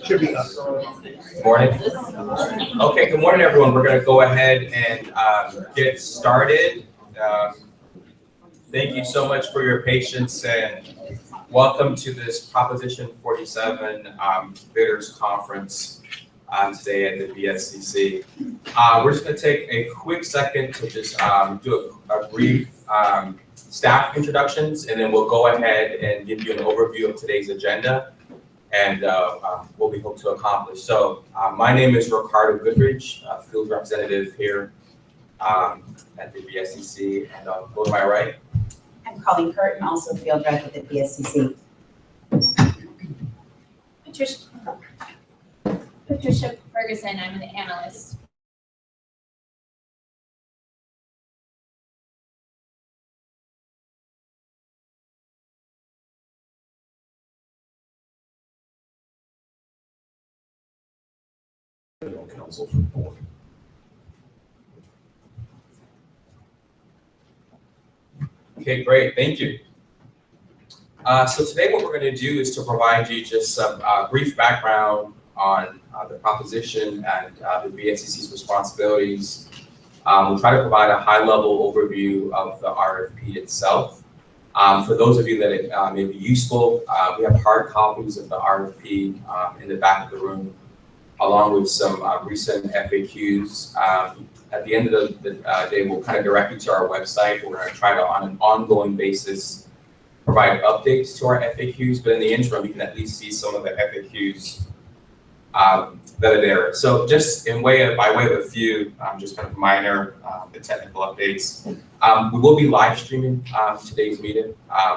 Should be up. Morning. Okay, good morning, everyone. We're going to go ahead and get started. Thank you so much for your patience and welcome to this Proposition 47 Bidders Conference today at the BSCC. We're just going to take a quick second to just do a brief staff introductions, and then we'll go ahead and give you an overview of today's agenda and what we hope to accomplish. So my name is Ricardo Goodridge, field representative here at the BSCC, and go to my right. I'm Colleen Curtin, also field rep at the BSCC. Patricia Ferguson, I'm an analyst. Council for the board. Okay, great, thank you. So today what we're going to do is to provide you just some brief background on the proposition and the BSCC's responsibilities. We'll try to provide a high-level overview of the RFP itself. For those of you that it may be useful, we have hard copies of the RFP in the back of the room, along with some recent FAQs. At the end of the day, we'll kind of direct you to our website. We're going to try to, on an ongoing basis, provide updates to our FAQs, but in the interim, you can at least see some of the FAQs that are there. So just by way of a few, just kind of minor technical updates. We will be live streaming today's meeting.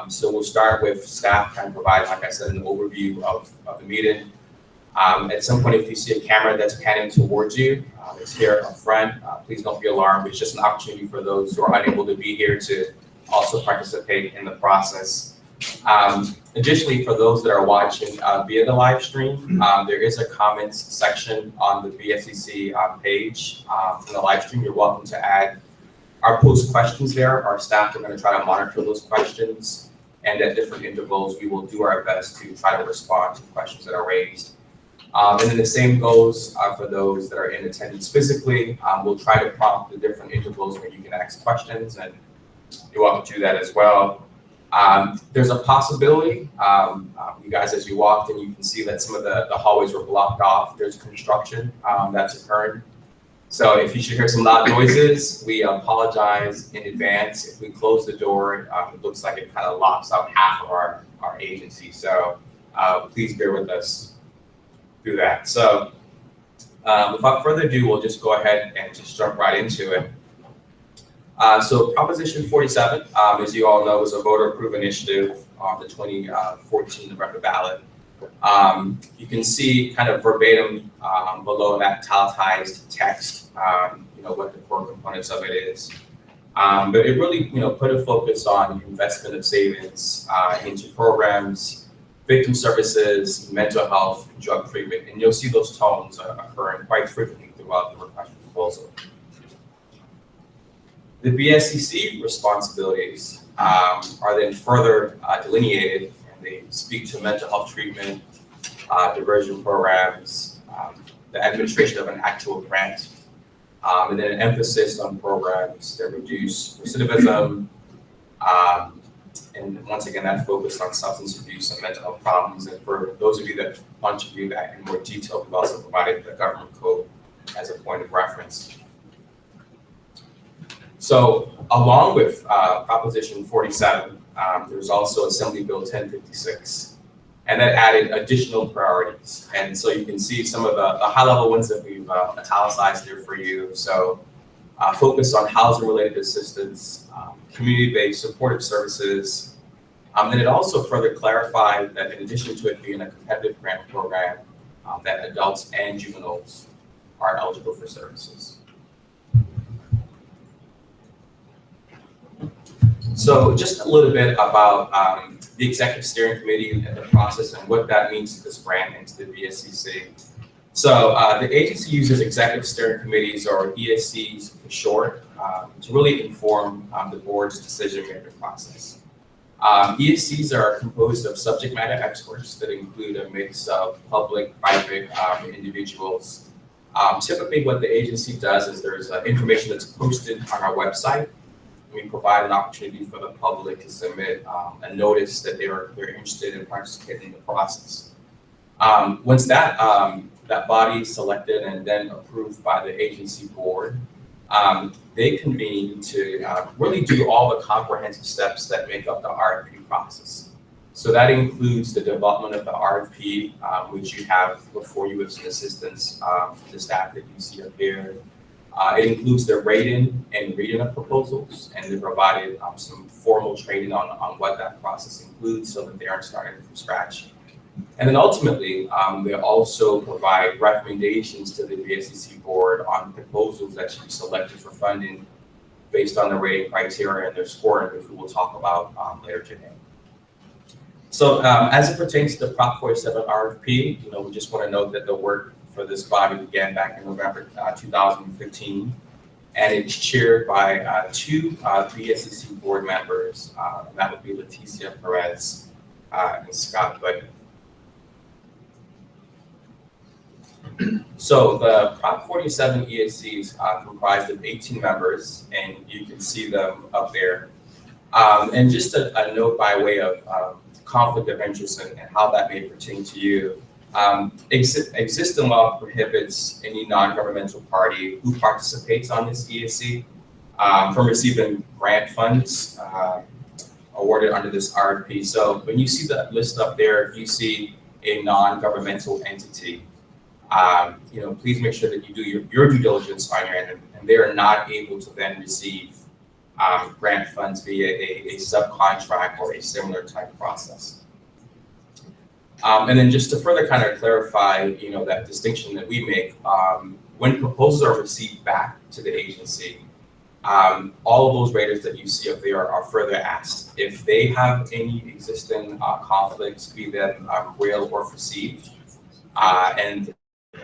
So we'll start with staff kind of provide, like I said, an overview of the meeting. At some point, if you see a camera that's panning towards you, it's here up front. Please don't be alarmed. It's just an opportunity for those who are unable to be here to also participate in the process. Additionally, for those that are watching via the live stream, there is a comments section on the BSCC page from the live stream. You're welcome to add or post questions there. Our staff are going to try to monitor those questions, and at different intervals, we will do our best to try to respond to questions that are raised. And then the same goes for those that are in attendance physically. We'll try to prompt the different intervals where you can ask questions, and you're welcome to do that as well. There's a possibility, you guys, as you walked in, you can see that some of the hallways were blocked off. There's construction that's occurring. So if you should hear some loud noises, we apologize in advance. If we close the door, it looks like it kind of locks out half of our agency. So please bear with us through that. So without further ado, we'll just go ahead and just jump right into it. So Proposition 47, as you all know, is a voter-approved initiative on the 2014 November ballot. You can see kind of verbatim below that italicized text, what the core components of it is. But it really, put a focus on investment of savings into programs, victim services, mental health, drug treatment, and you'll see those tones occurring quite frequently throughout the request for proposal. The BSCC responsibilities are then further delineated, and they speak to mental health treatment, diversion programs, the administration of an actual grant, and then an emphasis on programs that reduce recidivism, and once again, that focused on substance abuse and mental health problems. And for those of you that want to view that in more detail, we've also provided the government code as a point of reference. So along with Proposition 47, there's also Assembly Bill 1056, and that added additional priorities. And so you can see some of the high-level ones that we've italicized there for you. So focus on housing-related assistance, community-based supportive services. And it also further clarified that in addition to it being a competitive grant program, that adults and juveniles are eligible for services. So just a little bit about the Executive Steering Committee and the process and what that means to this grant and to the BSCC. So the agency uses Executive Steering Committees, or ESCs for short, to really inform the board's decision-making process. ESCs are composed of subject matter experts that include a mix of public, private individuals. Typically what the agency does is there's information that's posted on our website. We provide an opportunity for the public to submit a notice that they're interested in participating in the process. Once that body is selected and then approved by the agency board, they convene to really do all the comprehensive steps that make up the RFP process. So that includes the development of the RFP, which you have before you with some assistance from the staff that you see up here. It includes the rating and reading of proposals, and they provided some formal training on what that process includes so that they aren't starting from scratch. And then ultimately, they also provide recommendations to the BSCC board on proposals that should be selected for funding based on the rating criteria and their scoring, which we will talk about later today. So as it pertains to the Prop 47 RFP, we just want to note that the work for this body began back in November 2015, and it's chaired by two BSCC board members. That would be Leticia Perez and Scott Budd. So the Prop 47 ESCs are comprised of 18 members, and you can see them up there. And just a note by way of conflict of interest and how that may pertain to you. Existing law prohibits any non-governmental party who participates on this ESC from receiving grant funds awarded under this RFP. So when you see that list up there, if you see a non-governmental entity, please make sure that you do your due diligence on your end, and they are not able to then receive grant funds via a subcontract or a similar type process. And then just to further kind of clarify, that distinction that we make, when proposals are received back to the agency, all of those raters that you see up there are further asked if they have any existing conflicts, be them real or perceived, and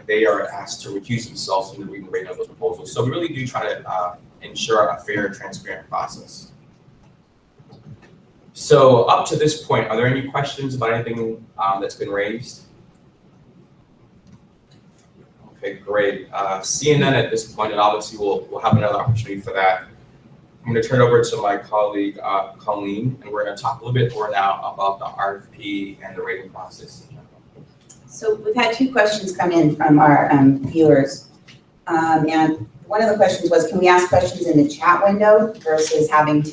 they are asked to recuse themselves from the reading and rating of those proposals. So we really do try to ensure a fair and transparent process. So up to this point, are there any questions about anything that's been raised? Okay, great. Seeing none at this point, and obviously we'll have another opportunity for that. I'm going to turn it over to my colleague, Colleen, and we're going to talk a little bit more now about the RFP and the rating process. So we've had two questions come in from our viewers. And one of the questions was, can we ask questions in the chat window versus having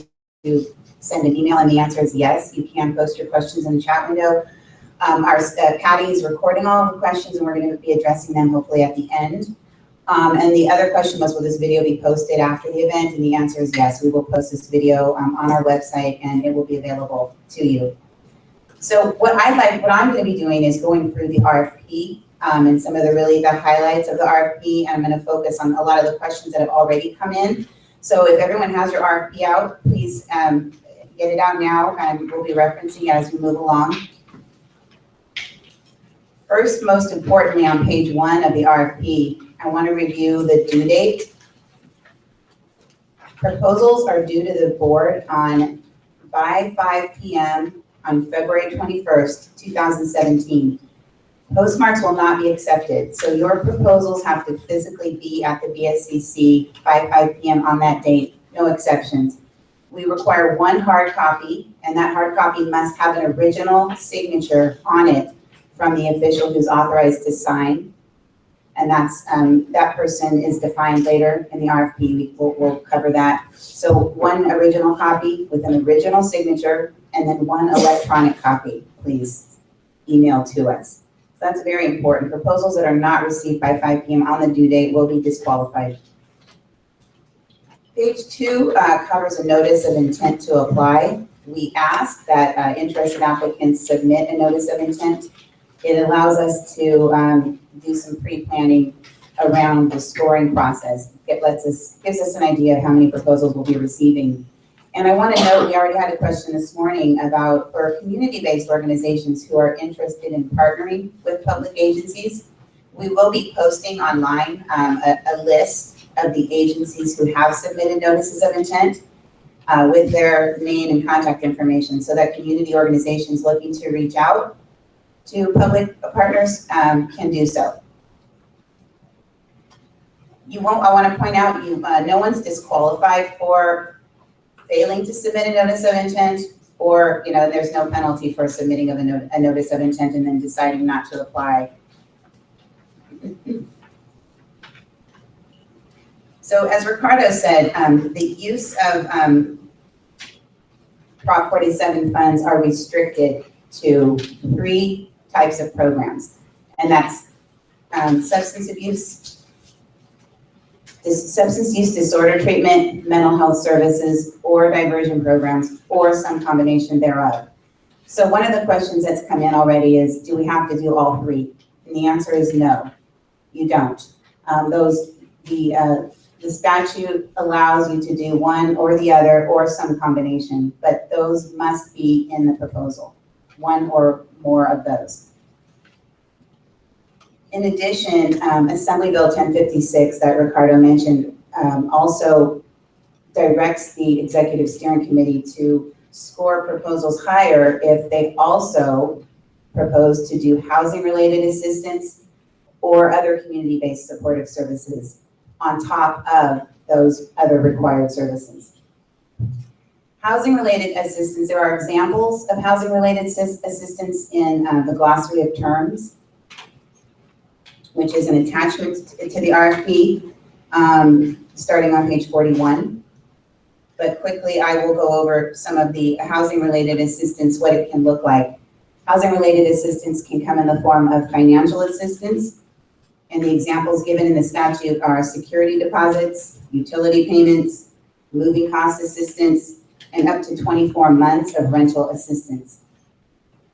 to send an email? And the answer is yes, you can post your questions in the chat window. Patty is recording all the questions, and we're going to be addressing them hopefully at the end. And the other question was, will this video be posted after the event? And the answer is yes, we will post this video on our website, and it will be available to you. So what I'm going to be doing is going through the RFP and some of the highlights of the RFP, and I'm going to focus on a lot of the questions that have already come in. So if everyone has your RFP out, please get it out now, and we'll be referencing it as we move along. First, most importantly, on page 1 of the RFP, I want to review the due date. Proposals are due to the board by 5 p.m. on February 21st, 2017. Postmarks will not be accepted, so your proposals have to physically be at the BSCC by 5 p.m. on that date, no exceptions. We require one hard copy, and that hard copy must have an original signature on it from the official who's authorized to sign. And that person is defined later in the RFP. We'll cover that. So one original copy with an original signature, and then one electronic copy, please email to us. So that's very important. Proposals that are not received by 5 p.m. on the due date will be disqualified. Page 2 covers a notice of intent to apply. We ask that interested applicants submit a notice of intent. It allows us to do some pre-planning around the scoring process. It gives us an idea of how many proposals we'll be receiving. And I want to note, we already had a question this morning about, for community-based organizations who are interested in partnering with public agencies, we will be posting online a list of the agencies who have submitted notices of intent. with their name and contact information so that community organizations looking to reach out to public partners can do so. I want to point out, no one's disqualified for failing to submit a notice of intent, or there's no penalty for submitting of a notice of intent and then deciding not to apply. So as Ricardo said, the use of Prop 47 funds are restricted to 3 types of programs, and that's substance use disorder treatment, mental health services, or diversion programs, or some combination thereof. So one of the questions that's come in already is, do we have to do all 3? And the answer is no, you don't. The statute allows you to do one or the other or some combination, but those must be in the proposal, one or more of those. In addition, Assembly Bill 1056 that Ricardo mentioned also directs the Executive Steering Committee to score proposals higher if they also propose to do housing-related assistance or other community-based supportive services on top of those other required services. Housing-related assistance, there are examples of housing-related assistance in the glossary of terms, which is an attachment to the RFP, starting on page 41. But quickly, I will go over some of the housing-related assistance, what it can look like. Housing-related assistance can come in the form of financial assistance, and the examples given in the statute are security deposits, utility payments, moving cost assistance, and up to 24 months of rental assistance.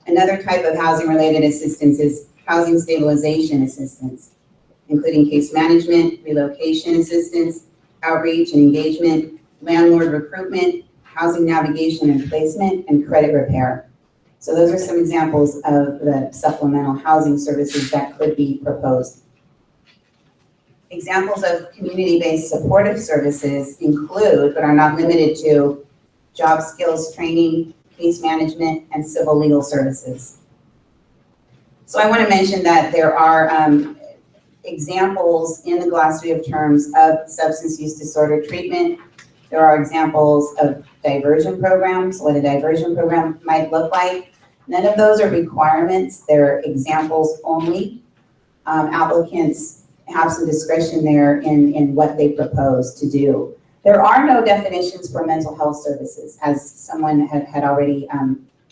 Another type of housing-related assistance is housing stabilization assistance, including case management, relocation assistance, outreach and engagement, landlord recruitment, housing navigation and placement, and credit repair. So those are some examples of the supplemental housing services that could be proposed. Examples of community-based supportive services include, but are not limited to, job skills training, case management, and civil legal services. So I want to mention that there are examples in the glossary of terms of substance use disorder treatment. There are examples of diversion programs, what a diversion program might look like. None of those are requirements, they're examples only. Applicants have some discretion there in what they propose to do. There are no definitions for mental health services, as someone had already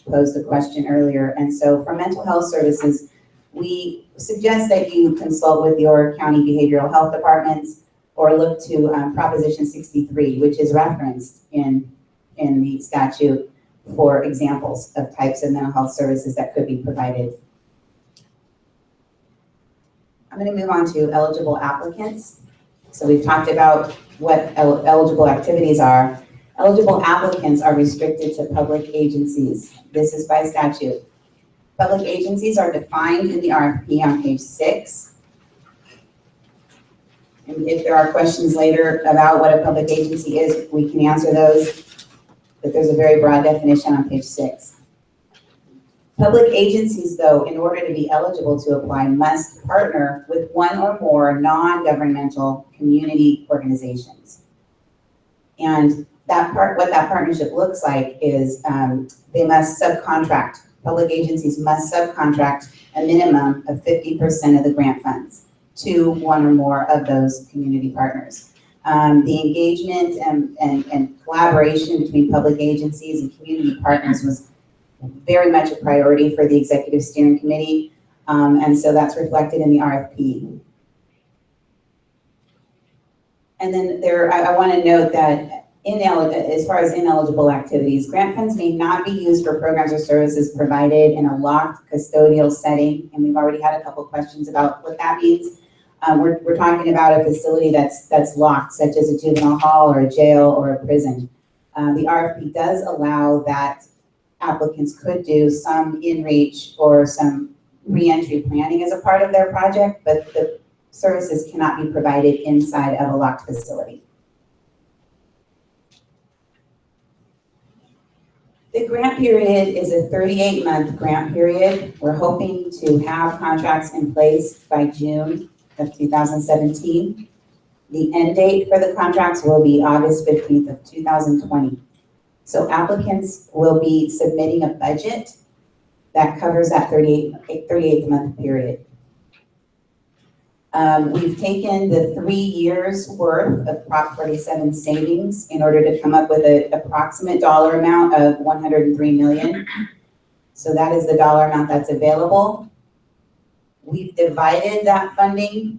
posed the question earlier. And so for mental health services, we suggest that you consult with your county behavioral health departments or look to Proposition 63, which is referenced in the statute for examples of types of mental health services that could be provided. I'm going to move on to eligible applicants. So we've talked about what eligible activities are. Eligible applicants are restricted to public agencies. This is by statute. Public agencies are defined in the RFP on page 6. And if there are questions later about what a public agency is, we can answer those. But there's a very broad definition on page 6. Public agencies, though, in order to be eligible to apply, must partner with one or more non-governmental community organizations. And what that partnership looks like is they must subcontract. Public agencies must subcontract a minimum of 50% of the grant funds to one or more of those community partners. The engagement and collaboration between public agencies and community partners was very much a priority for the Executive Steering Committee, and so that's reflected in the RFP. And then I want to note that as far as ineligible activities, grant funds may not be used for programs or services provided in a locked custodial setting, and we've already had a couple questions about what that means. We're talking about a facility that's locked, such as a juvenile hall or a jail or a prison. The RFP does allow that applicants could do some in-reach or some re-entry planning as a part of their project, but the services cannot be provided inside of a locked facility. The grant period is a 38-month grant period. We're hoping to have contracts in place by June of 2017. The end date for the contracts will be August 15th of 2020. So applicants will be submitting a budget that covers that 38-month period. We've taken the 3 years worth of Prop 47 savings in order to come up with an approximate dollar amount of $103 million. So that is the dollar amount that's available. We've divided that funding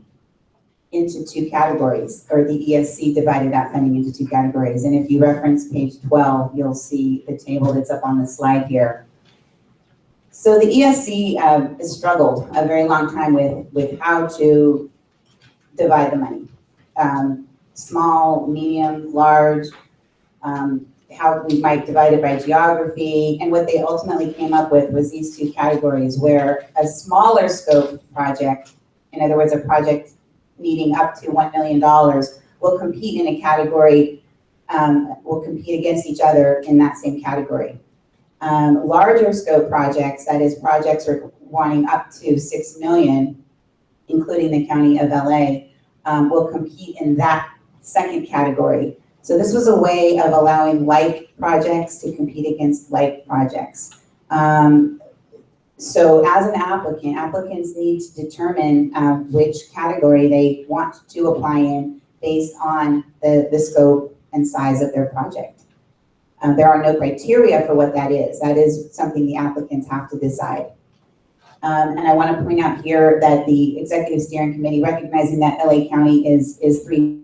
into two categories, or the ESC divided that funding into two categories. And if you reference page 12, you'll see the table that's up on the slide here. So the ESC has struggled a very long time with how to divide the money. Small, medium, large, how we might divide it by geography. And what they ultimately came up with was these two categories, where a smaller scope project, in other words, a project needing up to $1 million, will compete in a category, will compete against each other in that same category. Larger scope projects, that is projects wanting up to 6 million, including the County of LA, will compete in that second category. So this was a way of allowing like projects to compete against like projects. So as an applicant, applicants need to determine which category they want to apply in based on the scope and size of their project. There are no criteria for what that is. That is something the applicants have to decide. And I want to point out here that the Executive Steering Committee, recognizing that LA County is 3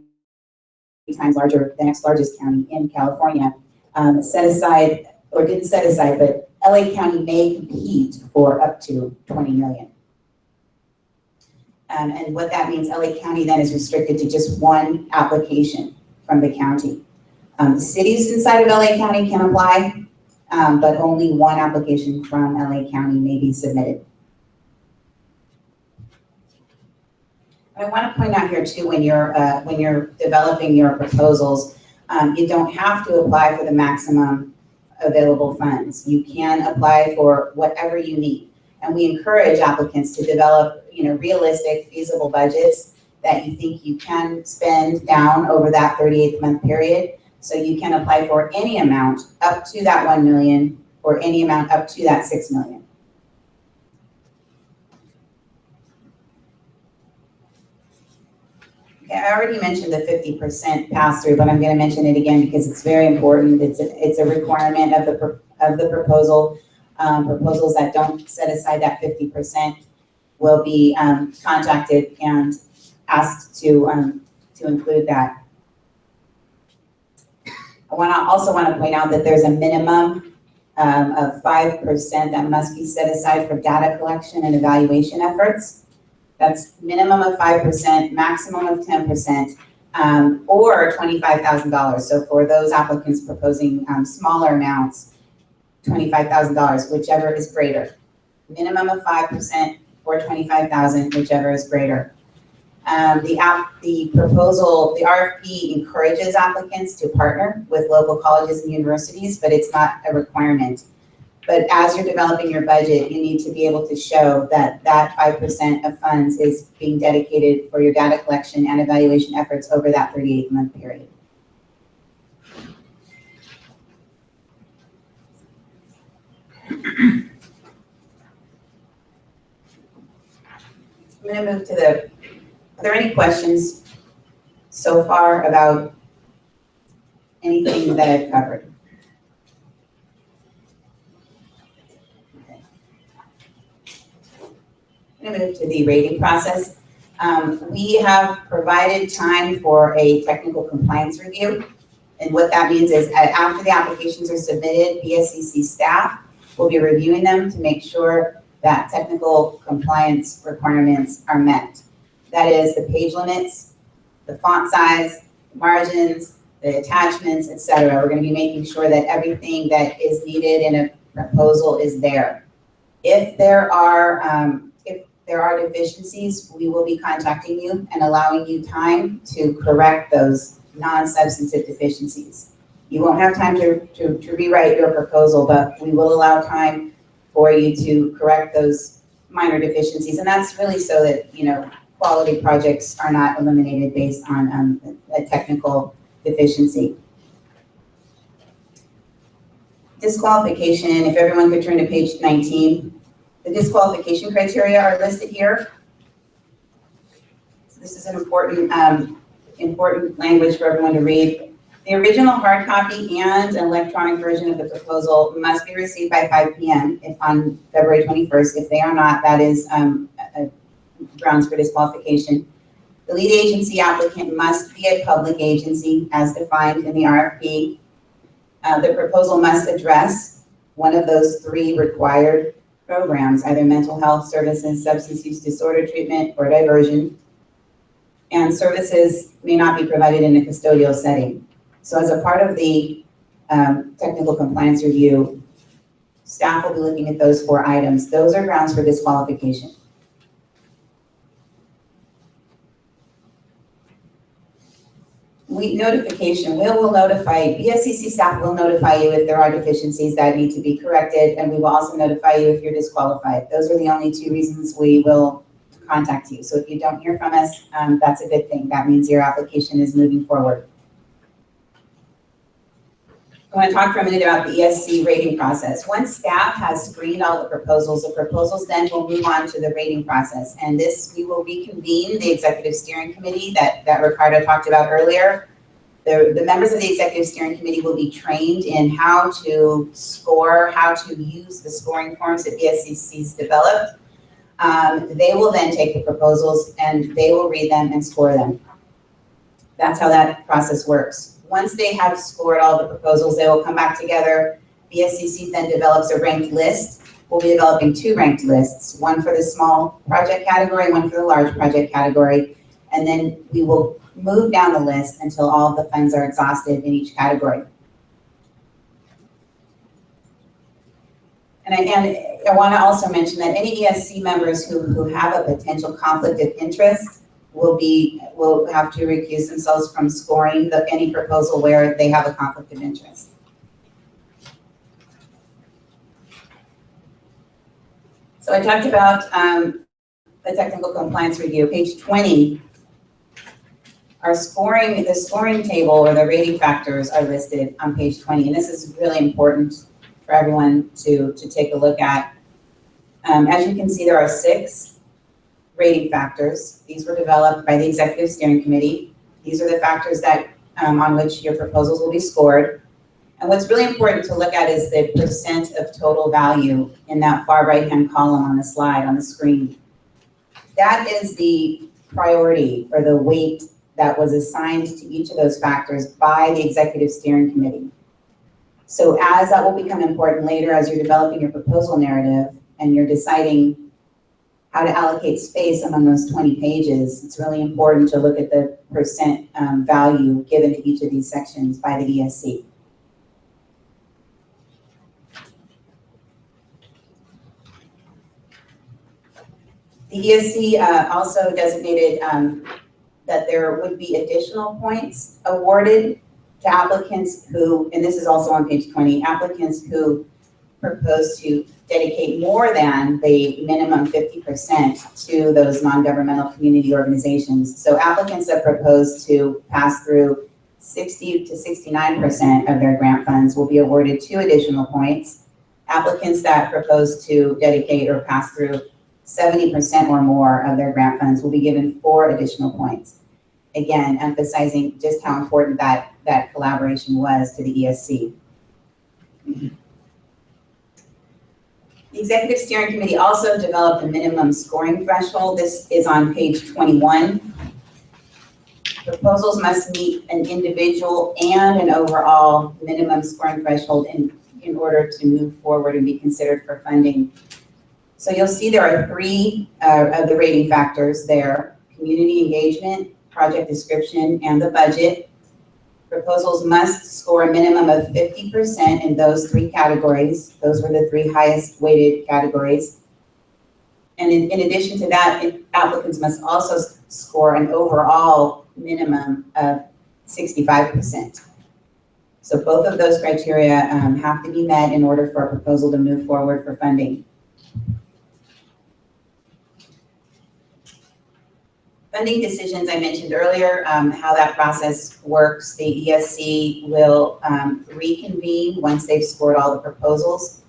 times larger, the next largest county in California, set aside, or didn't set aside, but LA County may compete for up to 20 million. And what that means, LA County then is restricted to just one application from the county. Cities inside of LA County can apply, but only one application from LA County may be submitted. I want to point out here too, when you're developing your proposals, you don't have to apply for the maximum available funds. You can apply for whatever you need, and we encourage applicants to develop, realistic, feasible budgets that you think you can spend down over that 38-month period. So you can apply for any amount up to that 1 million or any amount up to that 6 million. Okay, I already mentioned the 50% pass-through, but I'm going to mention it again because it's very important. It's a requirement of the proposal. Proposals that don't set aside that 50% will be contacted and asked to include that. I also want to point out that there's a minimum of 5% that must be set aside for data collection and evaluation efforts. That's minimum of 5%, maximum of 10%, or $25,000. So for those applicants proposing smaller amounts, $25,000, whichever is greater. Minimum of 5% or $25,000, whichever is greater. The proposal, the RFP encourages applicants to partner with local colleges and universities, but it's not a requirement. But as you're developing your budget, you need to be able to show that that 5% of funds is being dedicated for your data collection and evaluation efforts over that 38-month period. I'm going to move to are there any questions so far about anything that I've covered? Okay. I'm going to move to the rating process. We have provided time for a technical compliance review. And what that means is after the applications are submitted, BSCC staff will be reviewing them to make sure that technical compliance requirements are met. That is the page limits, the font size, the margins, the attachments, etc. We're going to be making sure that everything that is needed in a proposal is there. If there are deficiencies, we will be contacting you and allowing you time to correct those non-substantive deficiencies. You won't have time to rewrite your proposal, but we will allow time for you to correct those minor deficiencies. And that's really so that, you know, quality projects are not eliminated based on a technical deficiency. Disqualification, if everyone could turn to page 19. The disqualification criteria are listed here. So this is an important, important language for everyone to read. The original hard copy and an electronic version of the proposal must be received by 5 p.m. On February 21st. If they are not, that is grounds for disqualification. The lead agency applicant must be a public agency as defined in the RFP. The proposal must address one of those 3 required programs, either mental health services, substance use disorder treatment, or diversion. And services may not be provided in a custodial setting. So as a part of the technical compliance review, staff will be looking at those 4 items. Those are grounds for disqualification. Notification, we will notify, BSCC staff will notify you if there are deficiencies that need to be corrected, and we will also notify you if you're disqualified. Those are the only 2 reasons we will contact you. So if you don't hear from us, that's a good thing. That means your application is moving forward. I want to talk for a minute about the ESC rating process. Once staff has screened all the proposals then will move on to the rating process. And this, we will reconvene the executive steering committee that Ricardo talked about earlier. The members of the executive steering committee will be trained in how to score, how to use the scoring forms that BSCC's developed. They will then take the proposals and they will read them and score them. That's how that process works. Once they have scored all the proposals, they will come back together. BSCC then develops a ranked list. We'll be developing 2 ranked lists, one for the small project category, one for the large project category. And then we will move down the list until all of the funds are exhausted in each category. And I want to also mention that any ESC members who have a potential conflict of interest will have to recuse themselves from scoring any proposal where they have a conflict of interest. So I talked about the technical compliance review. Page 20, the scoring table or the rating factors are listed on page 20, and this is really important for everyone to take a look at. As you can see, there are 6 rating factors. These were developed by the executive steering committee. These are the factors that on which your proposals will be scored. And what's really important to look at is the percent of total value in that far right-hand column on the slide on the screen. That is the priority or the weight that was assigned to each of those factors by the executive steering committee. So as that will become important later as you're developing your proposal narrative and you're deciding how to allocate space among those 20 pages, it's really important to look at the percent value given to each of these sections by the ESC. The ESC also designated that there would be additional points awarded to applicants who, and this is also on page 20, applicants who propose to dedicate more than the minimum 50% to those non-governmental community organizations. So applicants that propose to pass through 60 to 69% of their grant funds will be awarded 2 additional points. Applicants that propose to dedicate or pass through 70% or more of their grant funds will be given 4 additional points. Again, emphasizing just how important that collaboration was to the ESC. The Executive Steering Committee also developed a minimum scoring threshold. This is on page 21. Proposals must meet an individual and an overall minimum scoring threshold in order to move forward and be considered for funding. So you'll see there are 3 of the rating factors there: community engagement, project description, and the budget. Proposals must score a minimum of 50% in those 3 categories. Those were the 3 highest weighted categories. And in addition to that, applicants must also score an overall minimum of 65%. So both of those criteria have to be met in order for a proposal to move forward for funding. Funding decisions, I mentioned earlier, how that process works. The ESC will reconvene once they've scored all the proposals.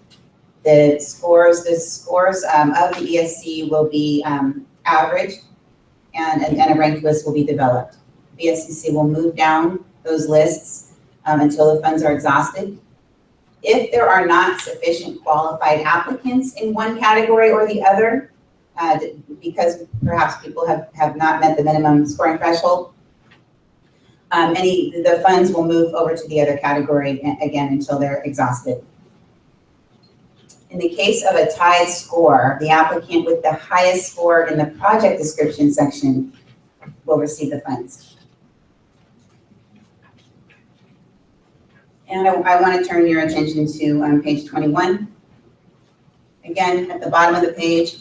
The scores of the ESC will be averaged, and a ranked list will be developed. The BSCC will move down those lists until the funds are exhausted. If there are not sufficient qualified applicants in one category or the other, because perhaps people have not met the minimum scoring threshold, the funds will move over to the other category again until they're exhausted. In the case of a tied score, the applicant with the highest score in the project description section will receive the funds. And I want to turn your attention to page 21. Again, at the bottom of the page,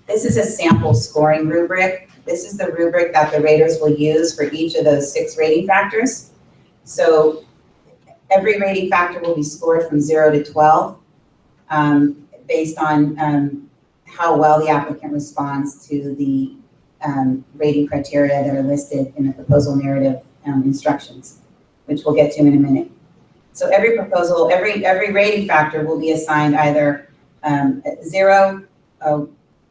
this is a sample scoring rubric. This is the rubric that the raters will use for each of those 6 rating factors. So every rating factor will be scored from 0 to 12 based on how well the applicant responds to the rating criteria that are listed in the proposal narrative instructions, which we'll get to in a minute. So every proposal, every rating factor will be assigned either 0,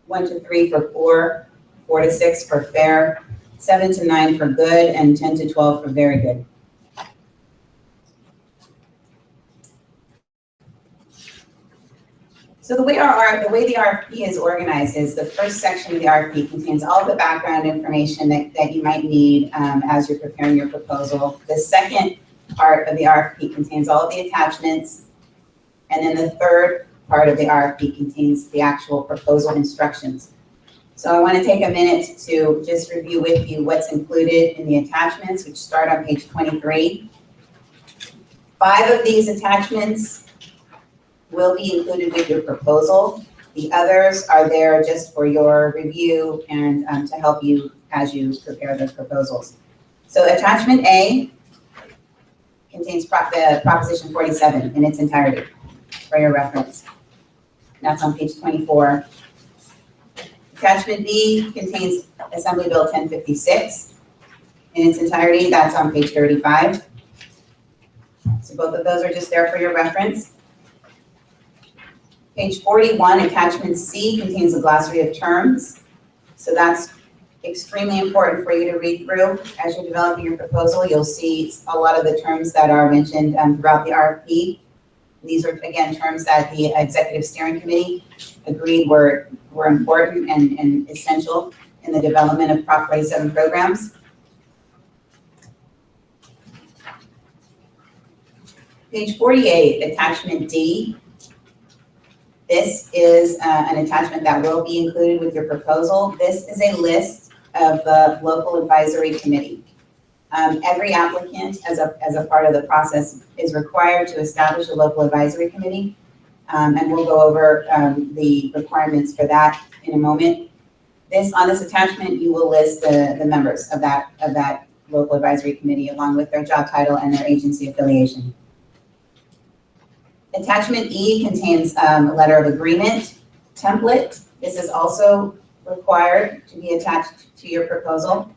1 to 3 for poor, 4 to 6 for fair, 7 to 9 for good, and 10 to 12 for very good. So the way the RFP is organized is the first section of the RFP contains all the background information that you might need as you're preparing your proposal. The second part of the RFP contains all of the attachments, and then the third part of the RFP contains the actual proposal instructions. So I want to take a minute to just review with you what's included in the attachments, which start on page 23. 5 of these attachments will be included with your proposal. The others are there just for your review and to help you as you prepare those proposals. So attachment A contains the Proposition 47 in its entirety for your reference. That's on page 24. Attachment B contains Assembly Bill 1056 in its entirety. That's on page 35. So both of those are just there for your reference. Page 41, attachment C contains a glossary of terms. So that's extremely important for you to read through as you're developing your proposal. You'll see a lot of the terms that are mentioned throughout the RFP. These are, again, terms that the Executive Steering Committee agreed were important and essential in the development of Prop 47 programs. Page 48, attachment D. This is an attachment that will be included with your proposal. This is a list of the local advisory committee. Every applicant, as a part of the process, is required to establish a local advisory committee, and we'll go over the requirements for that in a moment. On this attachment, you will list the members of that local advisory committee along with their job title and their agency affiliation. Attachment E contains a letter of agreement template. This is also required to be attached to your proposal.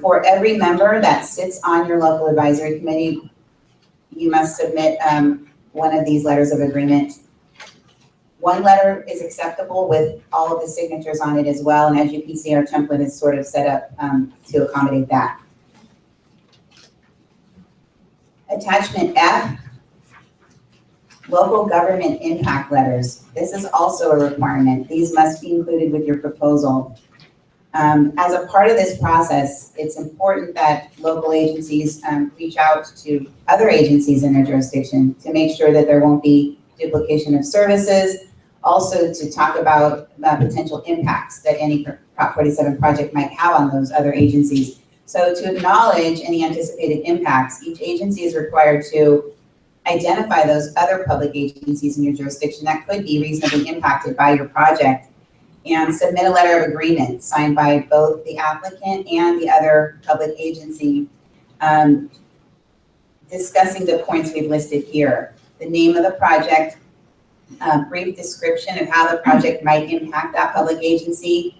For every member that sits on your local advisory committee, you must submit one of these letters of agreement. One letter is acceptable with all of the signatures on it as well, and as you can see, our template is sort of set up to accommodate that. Attachment F, local government impact letters. This is also a requirement. These must be included with your proposal. As a part of this process, it's important that local agencies reach out to other agencies in their jurisdiction to make sure that there won't be duplication of services, also to talk about potential impacts that any Prop 47 project might have on those other agencies. So to acknowledge any anticipated impacts, each agency is required to identify those other public agencies in your jurisdiction that could be reasonably impacted by your project and submit a letter of agreement signed by both the applicant and the other public agency discussing the points we've listed here. The name of the project, a brief description of how the project might impact that public agency,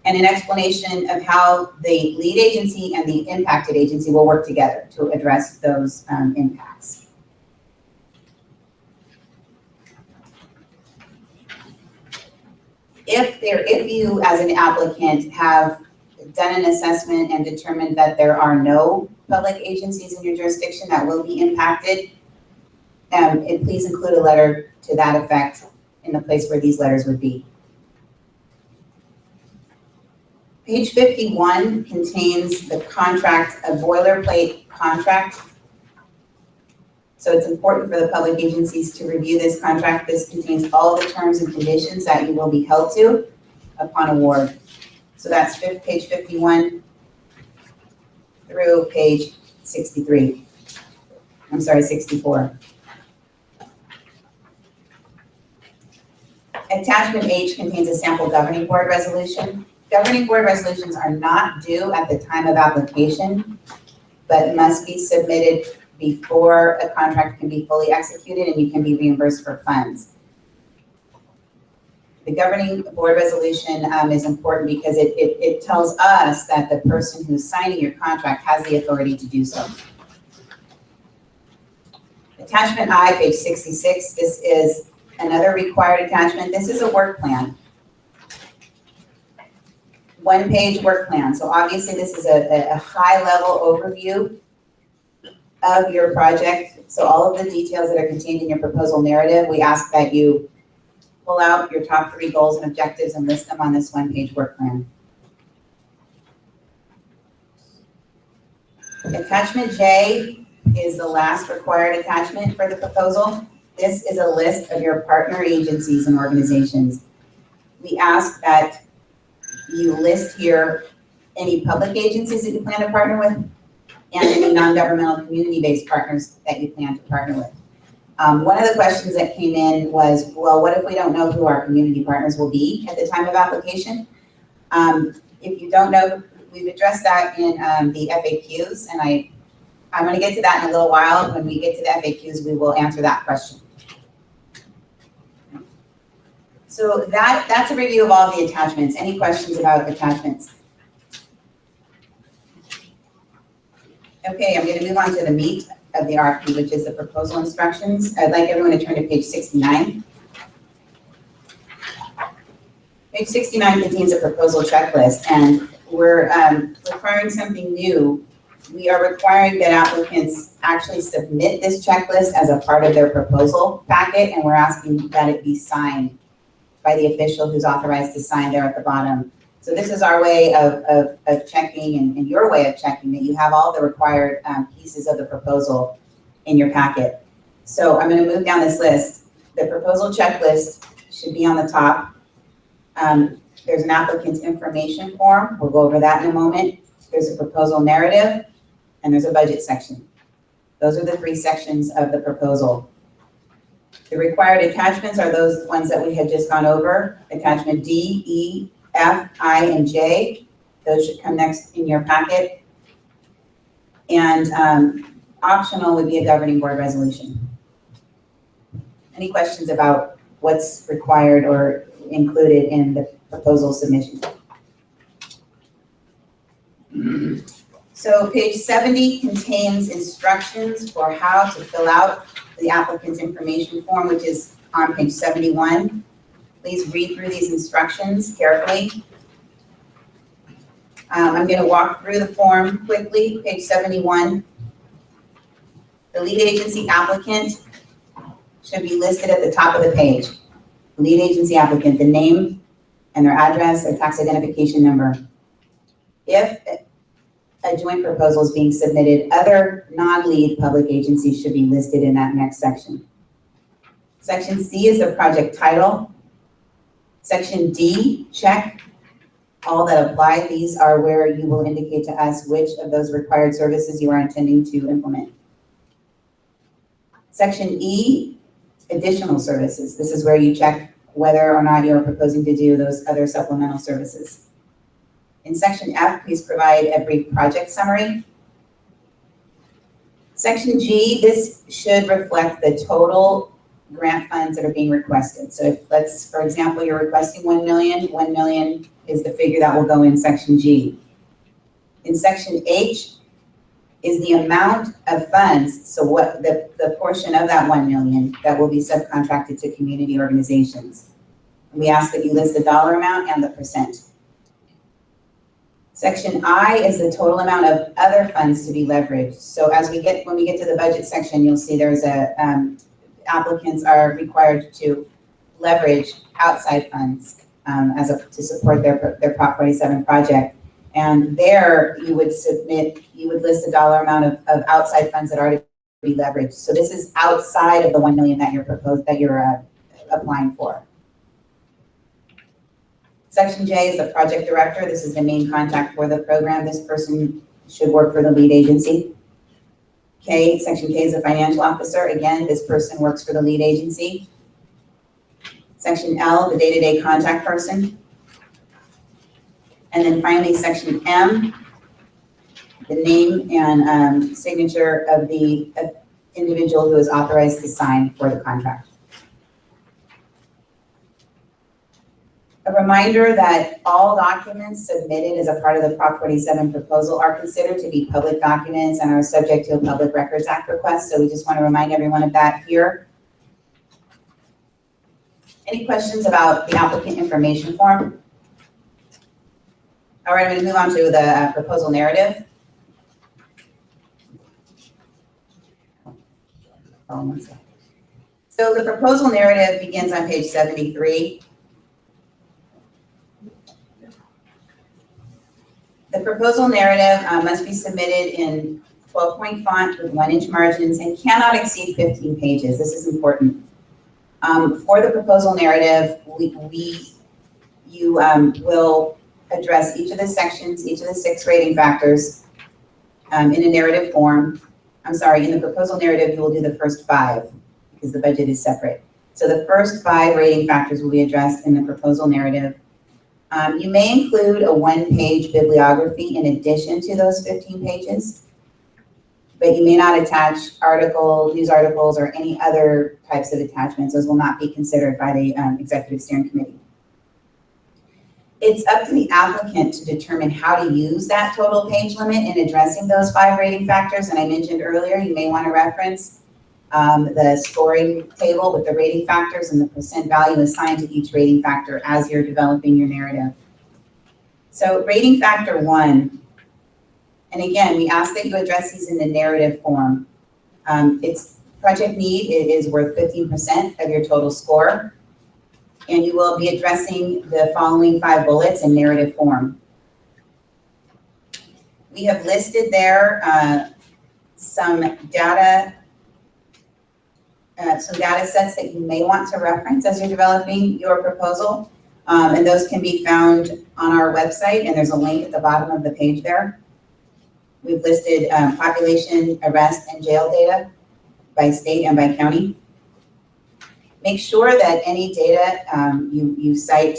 and an explanation of how the lead agency and the impacted agency will work together to address those impacts. If you, as an applicant, have done an assessment and determined that there are no public agencies in your jurisdiction that will be impacted, please include a letter to that effect in the place where these letters would be. Page 51 contains the contract, a boilerplate contract. So it's important for the public agencies to review this contract. This contains all the terms and conditions that you will be held to upon award. So that's page 51 through page 63. I'm sorry, 64. Attachment H contains a sample governing board resolution. Governing board resolutions are not due at the time of application, but must be submitted before a contract can be fully executed and you can be reimbursed for funds. The governing board resolution is important because it tells us that the person who's signing your contract has the authority to do so. Attachment I, page 66, this is another required attachment. This is a work plan. One-page work plan. So obviously this is a high-level overview of your project. So all of the details that are contained in your proposal narrative, we ask that you pull out your top 3 goals and objectives and list them on this one-page work plan. Attachment J is the last required attachment for the proposal. This is a list of your partner agencies and organizations. We ask that you list here any public agencies that you plan to partner with and any non-governmental community-based partners that you plan to partner with. One of the questions that came in was, well, what if we don't know who our community partners will be at the time of application? If you don't know, we've addressed that in the FAQs, and I'm going to get to that in a little while. When we get to the FAQs, we will answer that question. So that's a review of all the attachments. Any questions about attachments? Okay, I'm going to move on to the meat of the RFP, which is the proposal instructions. I'd like everyone to turn to page 69. Page 69 contains a proposal checklist, and we're requiring something new. We are requiring that applicants actually submit this checklist as a part of their proposal packet, and we're asking that it be signed by the official who's authorized to sign there at the bottom. So this is our way of checking and your way of checking that you have all the required pieces of the proposal in your packet. So I'm going to move down this list. The proposal checklist should be on the top. There's an applicant's information form. We'll go over that in a moment. There's a proposal narrative, and there's a budget section. Those are the 3 sections of the proposal. The required attachments are those ones that we had just gone over. Attachment D, E, F, I, and J. Those should come next in your packet. And optional would be a governing board resolution. Any questions about what's required or included in the proposal submission? So page 70 contains instructions for how to fill out the applicant's information form, which is on page 71. Please read through these instructions carefully. I'm going to walk through the form quickly. Page 71. The lead agency applicant should be listed at the top of the page. Lead agency applicant, the name and their address, their tax identification number. If a joint proposal is being submitted, other non-lead public agencies should be listed in that next section. Section C is the project title. Section D, check all that apply. These are where you will indicate to us which of those required services you are intending to implement. Section E, additional services. This is where you check whether or not you are proposing to do those other supplemental services. In section F, please provide a brief project summary. Section G, this should reflect the total grant funds that are being requested. So if, for example, you're requesting 1 million, 1 million is the figure that will go in Section G. In Section H is the amount of funds, so what the portion of that 1 million that will be subcontracted to community organizations. We ask that you list the dollar amount and the percent. Section I is the total amount of other funds to be leveraged. So when we get to the budget section, you'll see there's applicants are required to leverage outside funds to support their Prop 47 project. And there you would list the dollar amount of outside funds that are to be leveraged. So this is outside of the 1 million that you're applying for. Section J is the project director. This is the main contact for the program. This person should work for the lead agency. Section K is the financial officer. Again, this person works for the lead agency. Section L, the day-to-day contact person. And then finally, Section M, the name and signature of the individual who is authorized to sign for the contract. A reminder that all documents submitted as a part of the Prop 47 proposal are considered to be public documents and are subject to a Public Records Act request. So we just want to remind everyone of that here. Any questions about the applicant information form? All right, I'm going to move on to the proposal narrative. So the proposal narrative begins on page 73. The proposal narrative must be submitted in 12-point font with 1-inch margins and cannot exceed 15 pages. This is important. For the proposal narrative, you will address each of the sections, each of the 6 rating factors in a narrative form. I'm sorry, in the proposal narrative, you will do the first 5 because the budget is separate. So the first 5 rating factors will be addressed in the proposal narrative. You may include a 1-page bibliography in addition to those 15 pages, but you may not attach news articles, or any other types of attachments. Those will not be considered by the Executive Steering Committee. It's up to the applicant to determine how to use that total page limit in addressing those 5 rating factors. And I mentioned earlier, you may want to reference the scoring table with the rating factors and the percent value assigned to each rating factor as you're developing your narrative. So rating factor 1, and again, we ask that you address these in the narrative form. It's project need, it is worth 15% of your total score, and you will be addressing the following 5 bullets in narrative form. We have listed there some data sets that you may want to reference as you're developing your proposal. And those can be found on our website, and there's a link at the bottom of the page there. We've listed population, arrest, and jail data by state and by county. Make sure that any data you cite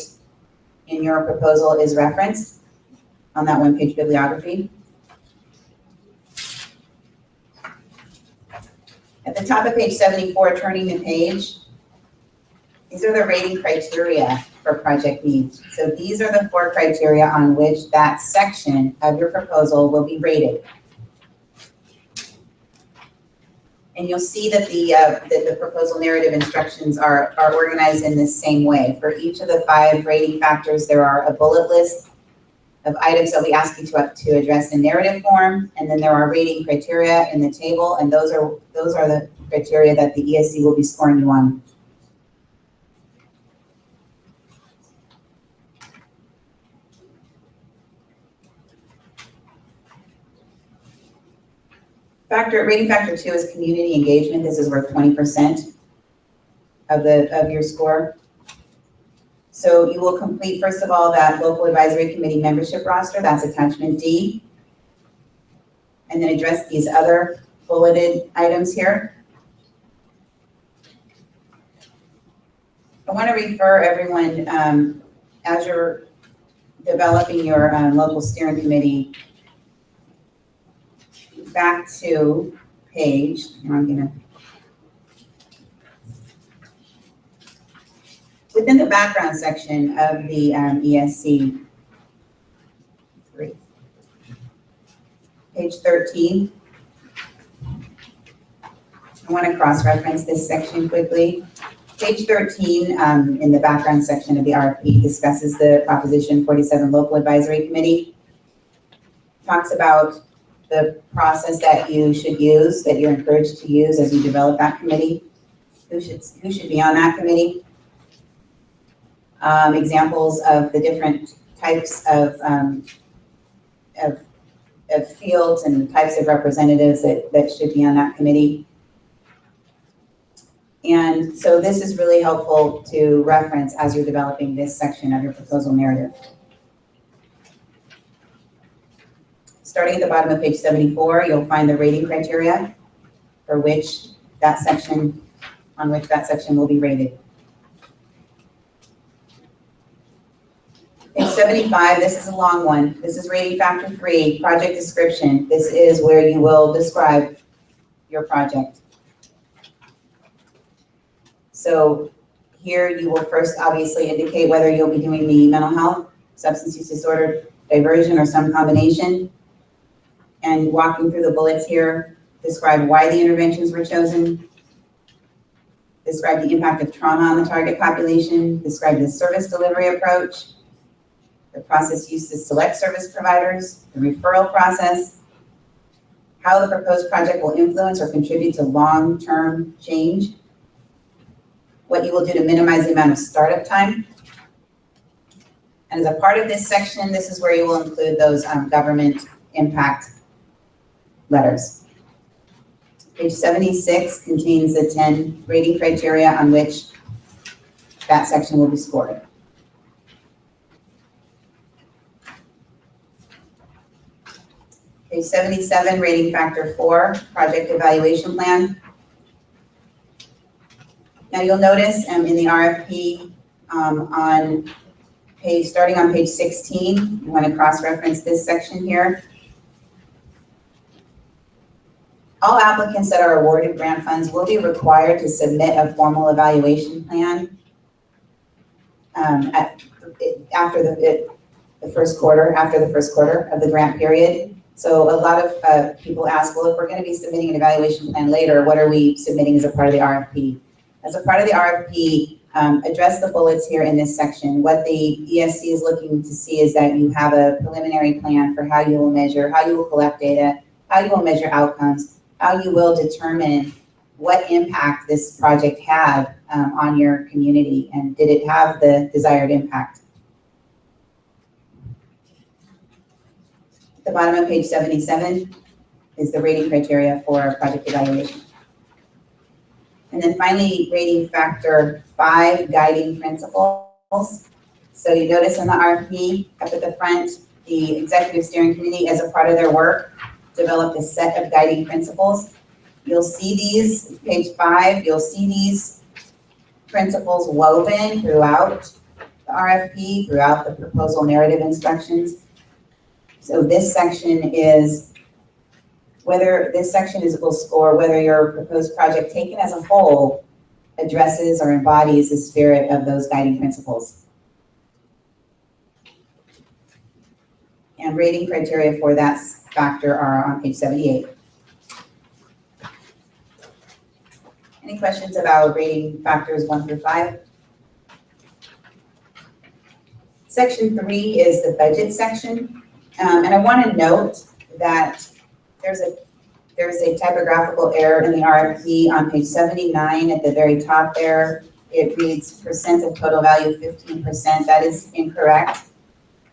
in your proposal is referenced on that 1-page bibliography. At the top of page 74, turning the page, these are the rating criteria for project needs. So these are the 4 criteria on which that section of your proposal will be rated. And you'll see that the proposal narrative instructions are organized in the same way. For each of the 5 rating factors, there are a bullet list of items that we ask you to address in narrative form, and then there are rating criteria in the table, and those are the criteria that the ESC will be scoring you on. Rating factor 2 is community engagement. This is worth 20% of your score. So you will complete, first of all, that local advisory committee membership roster. That's attachment D. And then address these other bulleted items here. I want to refer everyone, as you're developing your local steering committee, back to page, within the background section of the ESC 3, page 13. I want to cross-reference this section quickly. Page 13 in the background section of the RFP discusses the Proposition 47 Local Advisory Committee. Talks about the process that you should use, that you're encouraged to use as you develop that committee. Who should be on that committee? Examples of the different types of fields and types of representatives that should be on that committee. And so this is really helpful to reference as you're developing this section of your proposal narrative. Starting at the bottom of page 74, you'll find the rating criteria for which that section will be rated. Page 75, this is a long one. This is rating factor 3, project description. This is where you will describe your project. So here you will first obviously indicate whether you'll be doing the mental health, substance use disorder, diversion, or some combination. And walking through the bullets here, describe why the interventions were chosen, describe the impact of trauma on the target population, describe the service delivery approach, the process used to select service providers, the referral process, how the proposed project will influence or contribute to long-term change, what you will do to minimize the amount of startup time. And as a part of this section, this is where you will include those government impact letters. Page 76 contains the 10 rating criteria on which that section will be scored. Page 77, rating factor 4, project evaluation plan. Now you'll notice in the RFP starting on page 16, you want to cross-reference this section here. All applicants that are awarded grant funds will be required to submit a formal evaluation plan after the first quarter of the grant period. So a lot of people ask, well, if we're going to be submitting an evaluation plan later, what are we submitting as a part of the RFP? As a part of the RFP, address the bullets here in this section. What the ESC is looking to see is that you have a preliminary plan for how you will measure, how you will collect data, how you will measure outcomes, how you will determine what impact this project had on your community, and did it have the desired impact. At the bottom of page 77 is the rating criteria for project evaluation. And then finally, rating factor 5, guiding principles. So you notice in the RFP, up at the front, the executive steering committee, as a part of their work, developed a set of guiding principles. You'll see these, page 5, you'll see these principles woven throughout the RFP, throughout the proposal narrative instructions. So this section will score whether your proposed project taken as a whole addresses or embodies the spirit of those guiding principles. And rating criteria for that factor are on page 78. Any questions about rating factors 1 through 5? Section 3 is the budget section. And I want to note that there's a typographical error in the RFP on page 79 at the very top there. It reads percent of total value 15%. That is incorrect.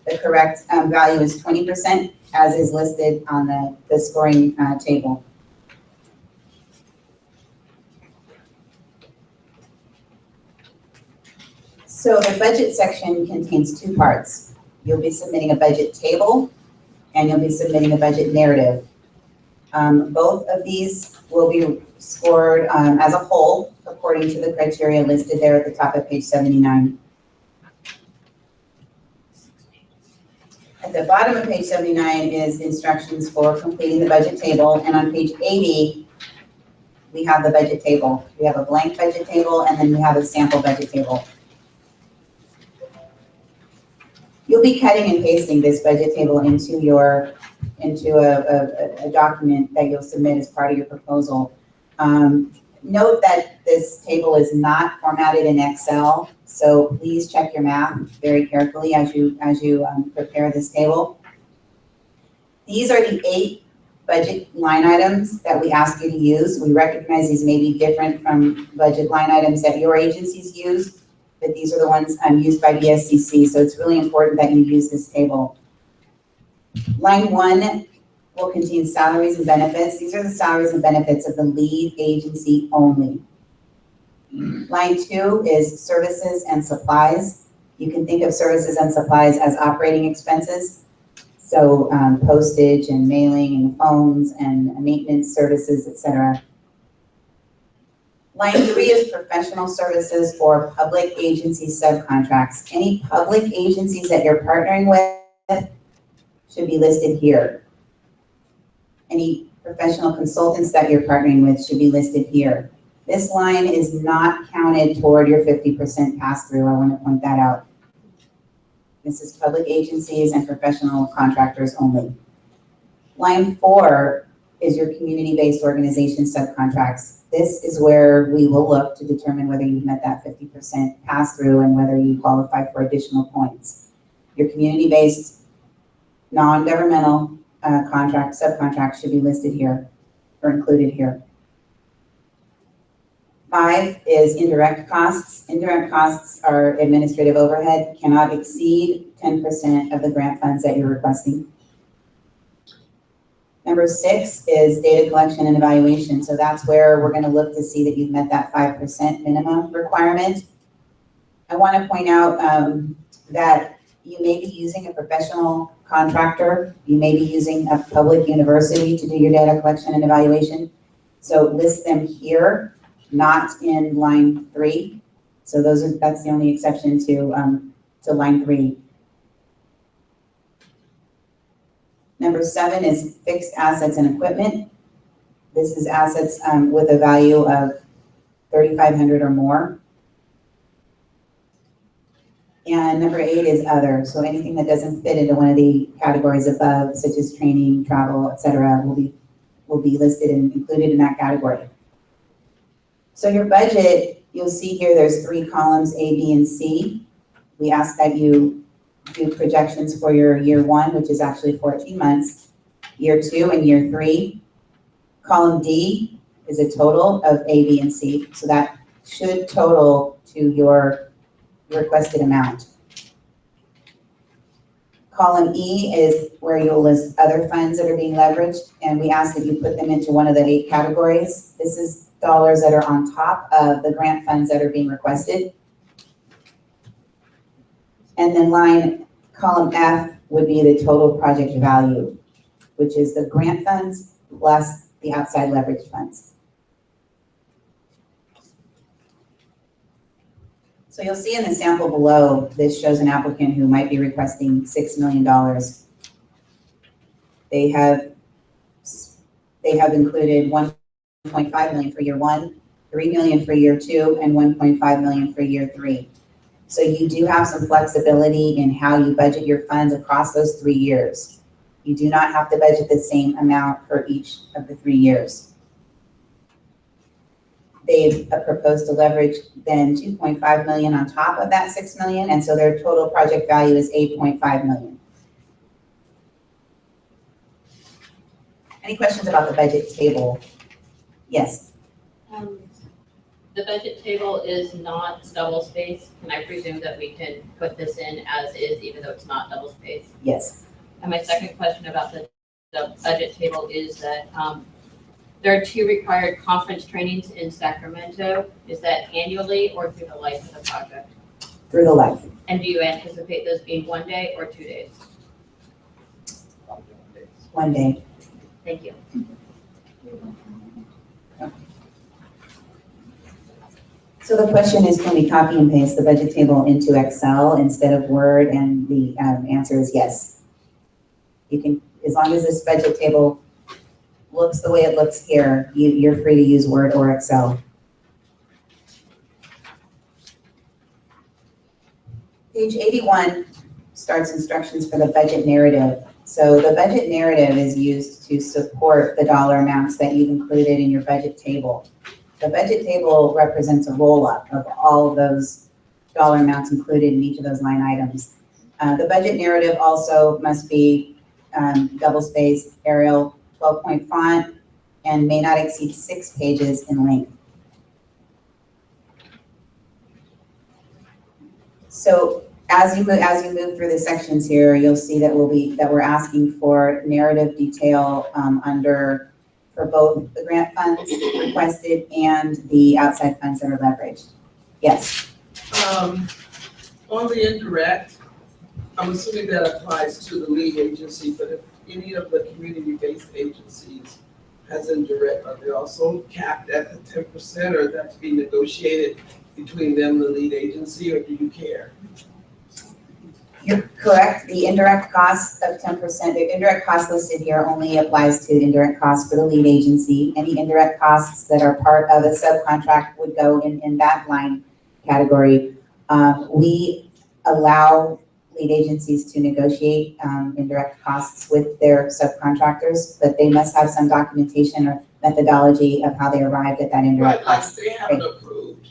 The correct value is 20%, as is listed on the scoring table. So the budget section contains 2 parts. You'll be submitting a budget table, and you'll be submitting a budget narrative. Both of these will be scored as a whole according to the criteria listed there at the top of page 79. At the bottom of page 79 is instructions for completing the budget table, and on page 80 we have the budget table. We have a blank budget table, and then we have a sample budget table. You'll be cutting and pasting this budget table into a document that you'll submit as part of your proposal. Note that this table is not formatted in Excel, so please check your math very carefully as you prepare this table. These are the 8 budget line items that we ask you to use. We recognize these may be different from budget line items that your agencies use, but these are the ones used by BSCC, so it's really important that you use this table. Line 1 will contain salaries and benefits. These are the salaries and benefits of the lead agency only. Line 2 is services and supplies. You can think of services and supplies as operating expenses. So postage and mailing and phones and maintenance services, etc. Line 3 is professional services for public agency subcontracts. Any public agencies that you're partnering with should be listed here. Any professional consultants that you're partnering with should be listed here. This line is not counted toward your 50% pass-through. I want to point that out. This is public agencies and professional contractors only. Line 4 is your community-based organization subcontracts. This is where we will look to determine whether you've met that 50% pass-through and whether you qualify for additional points. Your community-based non-governmental subcontracts should be listed here or included here. 5 is indirect costs. Indirect costs are administrative overhead, cannot exceed 10% of the grant funds that you're requesting. Number 6 is data collection and evaluation. So that's where we're going to look to see that you've met that 5% minimum requirement. I want to point out that you may be using a professional contractor. You may be using a public university to do your data collection and evaluation. So list them here, not in line 3. So that's the only exception to line 3. Number 7 is fixed assets and equipment. This is assets with a value of $3,500 or more. And number 8 is other. So anything that doesn't fit into one of the categories above, such as training, travel, etc., will be listed and included in that category. So your budget, you'll see here there's 3 columns, A, B, and C. We ask that you do projections for your year 1, which is actually 14 months, year 2, and year 3. Column D is a total of A, B, and C. So that should total to your requested amount. Column E is where you'll list other funds that are being leveraged, and we ask that you put them into one of the 8 categories. This is dollars that are on top of the grant funds that are being requested. And then column F would be the total project value, which is the grant funds plus the outside leverage funds. So you'll see in the sample below, this shows an applicant who might be requesting $6 million. They have included $1.5 million for year 1, $3 million for year 2, and $1.5 million for year 3. So you do have some flexibility in how you budget your funds across those 3 years. You do not have to budget the same amount for each of the 3 years. They've proposed to leverage then $2.5 million on top of that $6 million, and so their total project value is $8.5 million. Any questions about the budget table? Yes. The budget table is not double spaced. Can I presume that we can put this in as is, even though it's not double spaced? Yes. And my second question about the budget table is that there are 2 required conference trainings in Sacramento. Is that annually or through the life of the project? Through the life. And do you anticipate those being 1 day or 2 days? 1 day. Thank you. So the question is, can we copy and paste the budget table into Excel instead of Word? And the answer is yes. You can, as long as this budget table looks the way it looks here, you're free to use Word or Excel. Page 81 starts instructions for the budget narrative. So the budget narrative is used to support the dollar amounts that you've included in your budget table. The budget table represents a roll-up of all of those dollar amounts included in each of those line items. The budget narrative also must be double-spaced, Arial, 12-point font, and may not exceed 6 pages in length. So as you move through the sections here, you'll see that we're asking for narrative detail for both the grant funds requested and the outside funds that are leveraged. Yes. On the indirect, I'm assuming that applies to the lead agency, but if any of the community-based agencies has indirect, are they also capped at the 10%, or is that to be negotiated between them and the lead agency, or do you care? You're correct. The indirect cost of 10%, the indirect cost listed here only applies to indirect costs for the lead agency. Any indirect costs that are part of a subcontract would go in that line category. We allow lead agencies to negotiate indirect costs with their subcontractors, but they must have some documentation or methodology of how they arrived at that indirect Right, like cost. they have an approved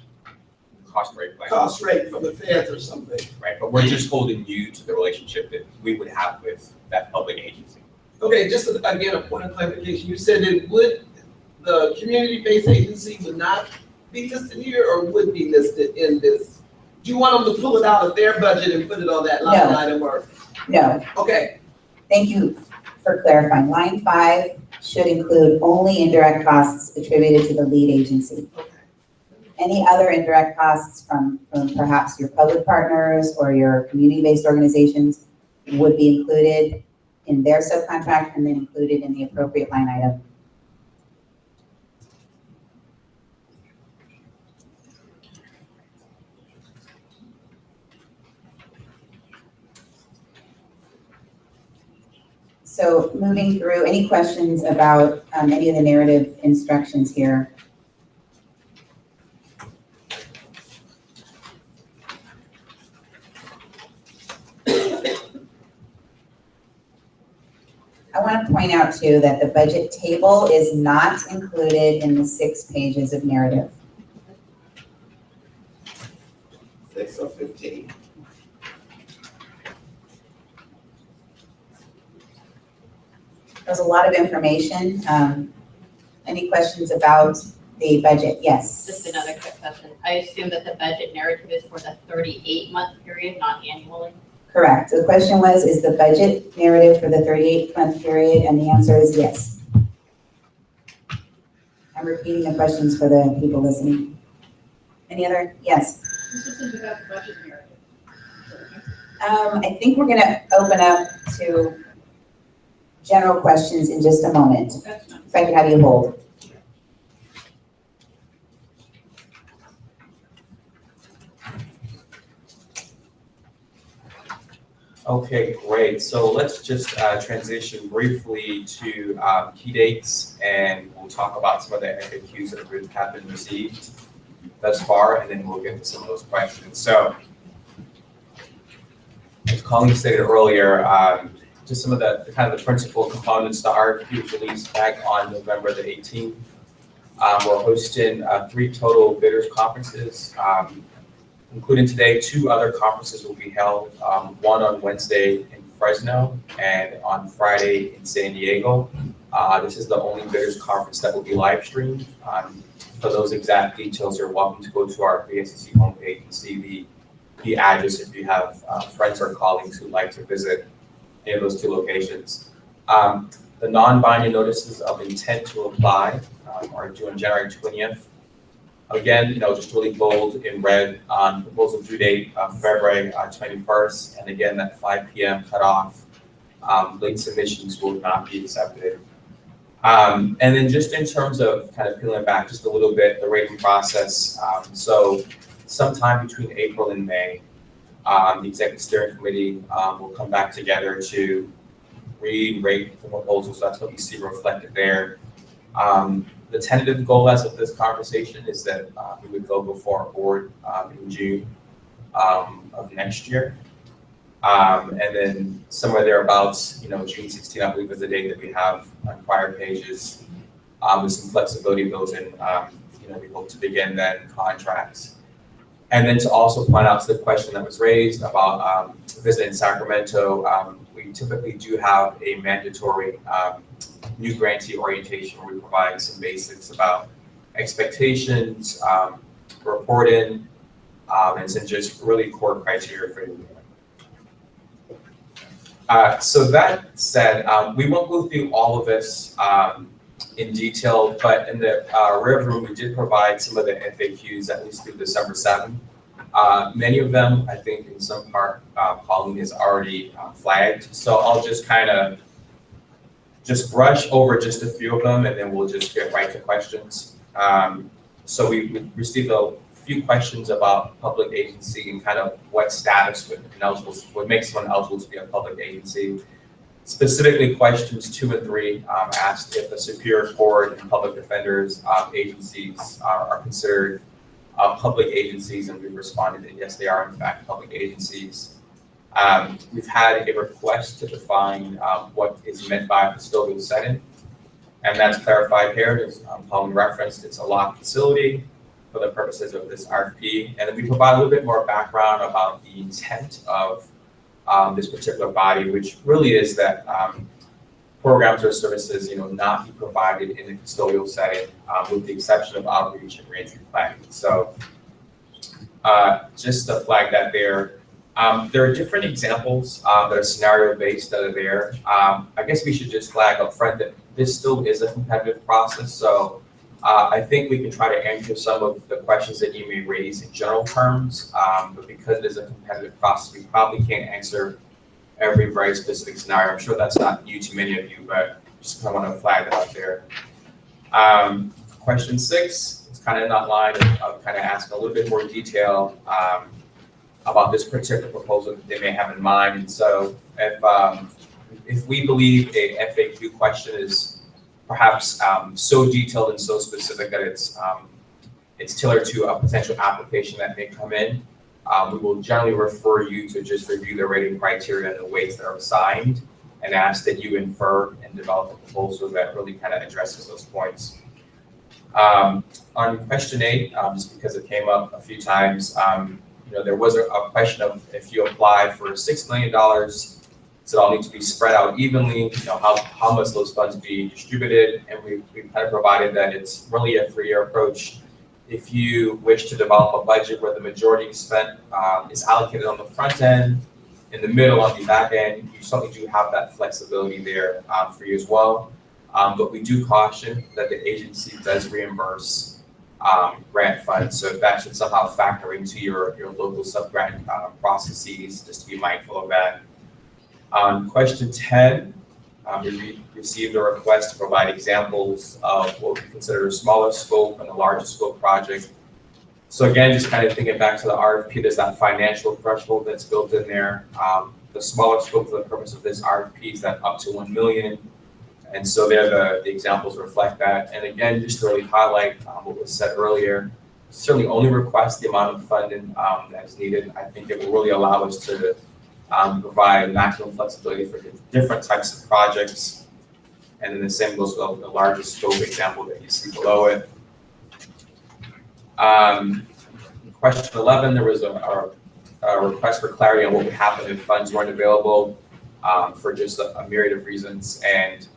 Cost rate plan. cost rate from the feds or something. Right, but we're just holding you to the relationship that we would have with that public agency. Okay, just again, a point of clarification. You said the community-based agency would not be listed here or would be listed in this? Do you want them to pull it out of their budget and put it on that line No. item or? No, Okay, thank you for clarifying. Line 5 should include only indirect costs attributed to the lead agency. okay. Any other indirect costs from perhaps your public partners or your community-based organizations would be included in their subcontract and then included in the appropriate line item. So moving through, any questions about any of the narrative instructions here? I want to point out too that the budget table is not included in the 6 pages of narrative. 6 or 15. There's a lot of information. Any questions about the budget? Yes. Just another quick question. I assume that the budget narrative is for the 38-month period, not annually? Correct. The question was, is the budget narrative for the 38-month period? And the answer is yes. I'm repeating the questions for the people listening. Any other? Yes. This isn't about the budget narrative. I think we're going to open up to general questions in just a moment. That's not. If I could have you hold. Okay, great. So let's just transition briefly to key dates, and we'll talk about some of the FAQs that have been received thus far, and then we'll get to some of those questions. So, as Colleen stated earlier, just some of the kind of the principal components. The RFQ was released back on November the 18th. We're hosting 3 total bidders conferences. Including today, 2 other conferences will be held, one on Wednesday in Fresno and on Friday in San Diego. This is the only bidders conference that will be live streamed. For those exact details, you're welcome to go to our VSCC homepage and see the address if you have friends or colleagues who'd like to visit any of those 2 locations. The non-binding notices of intent to apply are due on January 20th. Again, just really bold in red, proposal due date February 21st, and again, that 5 p.m. cutoff. Late submissions will not be accepted. And then just in terms of kind of peeling back just a little bit, the rating process. So sometime between April and May, the Executive Steering Committee will come back together to read, rate the proposals. That's what you see reflected there. The tentative goal as of this conversation is that we would go before our board in June of next year. And then somewhere thereabouts, June 16, I believe is the date that we have on prior pages, with some flexibility built in. We hope to begin then contracts. And then to also point out to the question that was raised about visiting Sacramento, we typically do have a mandatory new grantee orientation where we provide some basics about expectations, reporting, and some just really core criteria for you. So that said, we won't go through all of this in detail, but in the rear room, we did provide some of the FAQs at least through December 7th. Many of them, I think in some part, Pauline is already flagged. So I'll just kind of brush over just a few of them and then we'll just get right to questions. So we received a few questions about public agency and kind of what status would make someone eligible to be a public agency. Specifically, questions 2 and 3 asked if the Superior Court and public defenders agencies are considered public agencies, and we responded that yes, they are in fact public agencies. We've had a request to define what is meant by a custodial setting, and that's clarified here. As Pauline referenced, it's a locked facility for the purposes of this RFP, and then we provide a little bit more background about the intent of this particular body, which really is that programs or services, not be provided in a custodial setting, with the exception of outreach and reentry planning. So, just to flag that there are different examples that are scenario-based that are there. I guess we should just flag up front that this still is a competitive process. So, I think we can try to answer some of the questions that you may raise in general terms, but because it is a competitive process, we probably can't answer every very specific scenario. I'm sure that's not new to many of you, but just kind of want to flag that out there. Question 6 is kind of in that line of kind of asking a little bit more detail about this particular proposal that they may have in mind. And so if we believe a FAQ question is perhaps so detailed and so specific that it's tailored to a potential application that may come in, we will generally refer you to just review the rating criteria and the weights that are assigned and ask that you infer and develop a proposal that really kind of addresses those points. On question 8, just because it came up a few times, there was a question of if you apply for $6 million, does it all need to be spread out evenly? How must those funds be distributed? And we kind of provided that it's really a 3-year approach. If you wish to develop a budget where the majority is spent is allocated on the front end, in the middle, on the back end, you certainly do have that flexibility there for you as well. But we do caution that the agency does reimburse grant funds. So if that should somehow factor into your local sub-grant processes, just to be mindful of that. On question 10, we received a request to provide examples of what we consider a smaller scope and a larger scope project. So again, just kind of thinking back to the RFP, there's that financial threshold that's built in there. The smaller scope for the purpose of this RFP is that up to $1 million. And so there the examples reflect that. And again, just to really highlight what was said earlier, certainly only request the amount of funding that is needed. I think it will really allow us to provide maximum flexibility for different types of projects. And then the same goes for the larger scope example that you see below it. Question 11, there was a request for clarity on what would happen if funds weren't available for just a myriad of reasons. And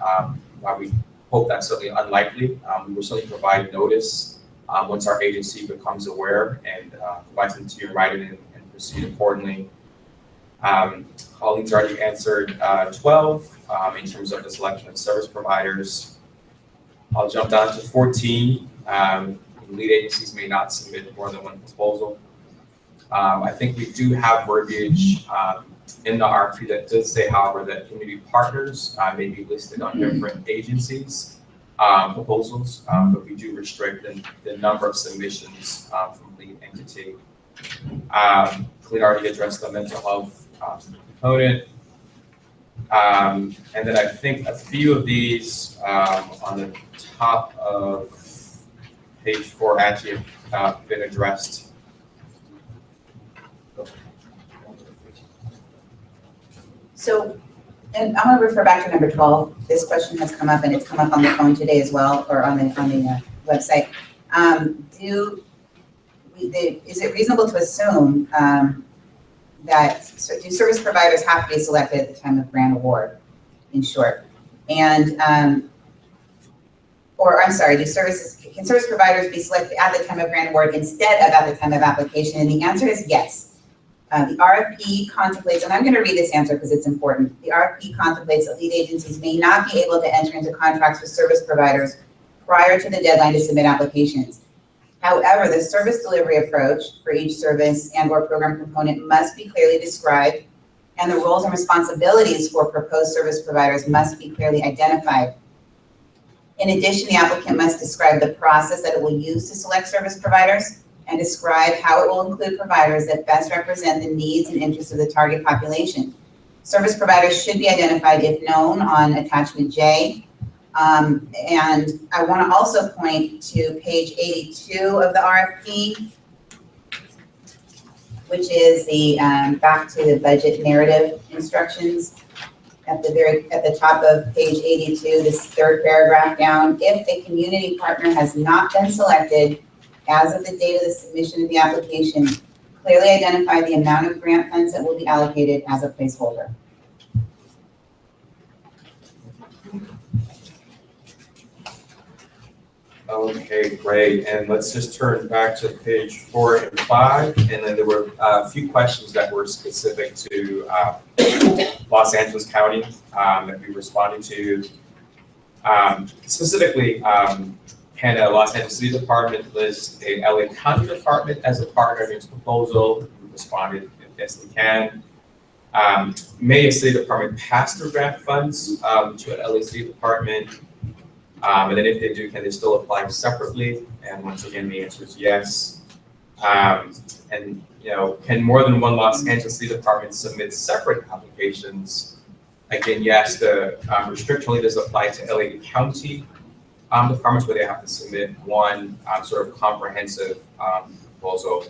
while we hope that's certainly unlikely, we will certainly provide notice once our agency becomes aware and provides them to you in writing and proceed accordingly. Colleen's already answered 12 in terms of the selection of service providers. I'll jump down to 14. Lead agencies may not submit more than one proposal. I think we do have verbiage in the RFP that does say, however, that community partners may be listed on different agencies' proposals, but we do restrict the number of submissions from lead entity. Colleen already addressed the mental health component. And then I think a few of these on the top of page 4 actually have been addressed. So, and I'm gonna refer back to number 12. This question has come up and it's come up on the phone today as well, or on the website. Is it reasonable to assume that, so do service providers have to be selected at the time of grant award, in short? And, or I'm sorry, can service providers be selected at the time of grant award instead of at the time of application? And the answer is yes. The RFP contemplates, and I'm going to read this answer because it's important. The RFP contemplates that lead agencies may not be able to enter into contracts with service providers prior to the deadline to submit applications. However, the service delivery approach for each service and/or program component must be clearly described, and the roles and responsibilities for proposed service providers must be clearly identified. In addition, the applicant must describe the process that it will use to select service providers and describe how it will include providers that best represent the needs and interests of the target population. Service providers should be identified if known on attachment J. And I want to also point to page 82 of the RFP, which is the back to the budget narrative instructions. At the top of page 82, this third paragraph down, if a community partner has not been selected as of the date of the submission of the application, clearly identify the amount of grant funds that will be allocated as a placeholder. Okay, great. And let's just turn back to page 4 and 5. And then there were a few questions that were specific to Los Angeles County that we responded to. Specifically, can a Los Angeles City Department list a LA County Department as a partner in its proposal? We responded, yes, they can. May a city department pass through grant funds to an LA City Department? And then if they do, can they still apply separately? And once again, the answer is yes. And can more than one Los Angeles City Department submit separate applications? Again, yes, the restriction only does apply to LA County departments where they have to submit one sort of comprehensive proposal.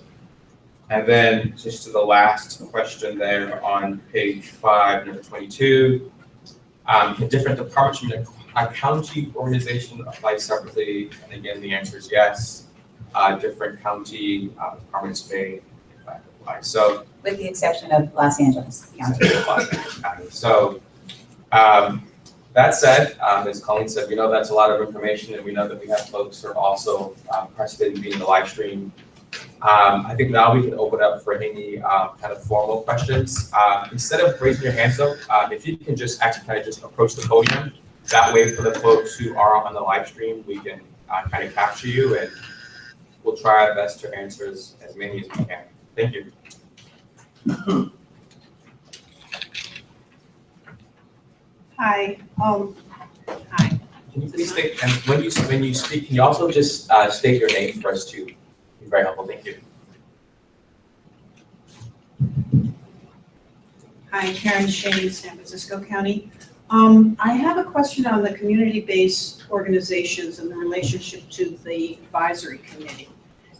And then just to the last question there on page 5, number 22, can different departments from a county organization apply separately? And again, the answer is yes. Different county departments may in fact apply. So, with the exception of Los Angeles County. So, that said, as Colleen said, we know that's a lot of information, and we know that we have folks who are also participating in the live stream. I think now we can open up for any kind of formal questions. Instead of raising your hands up, if you can just actually kind of just approach the podium. That way, for the folks who are on the live stream, we can kind of capture you, and we'll try our best to answer as many as we can. Thank you. Hi. Hi. Can you please state, and when you speak, can you also just state your name for us too? Be very helpful. Thank you. Hi, Karen Shane, San Francisco County. I have a question on the community-based organizations and the relationship to the advisory committee.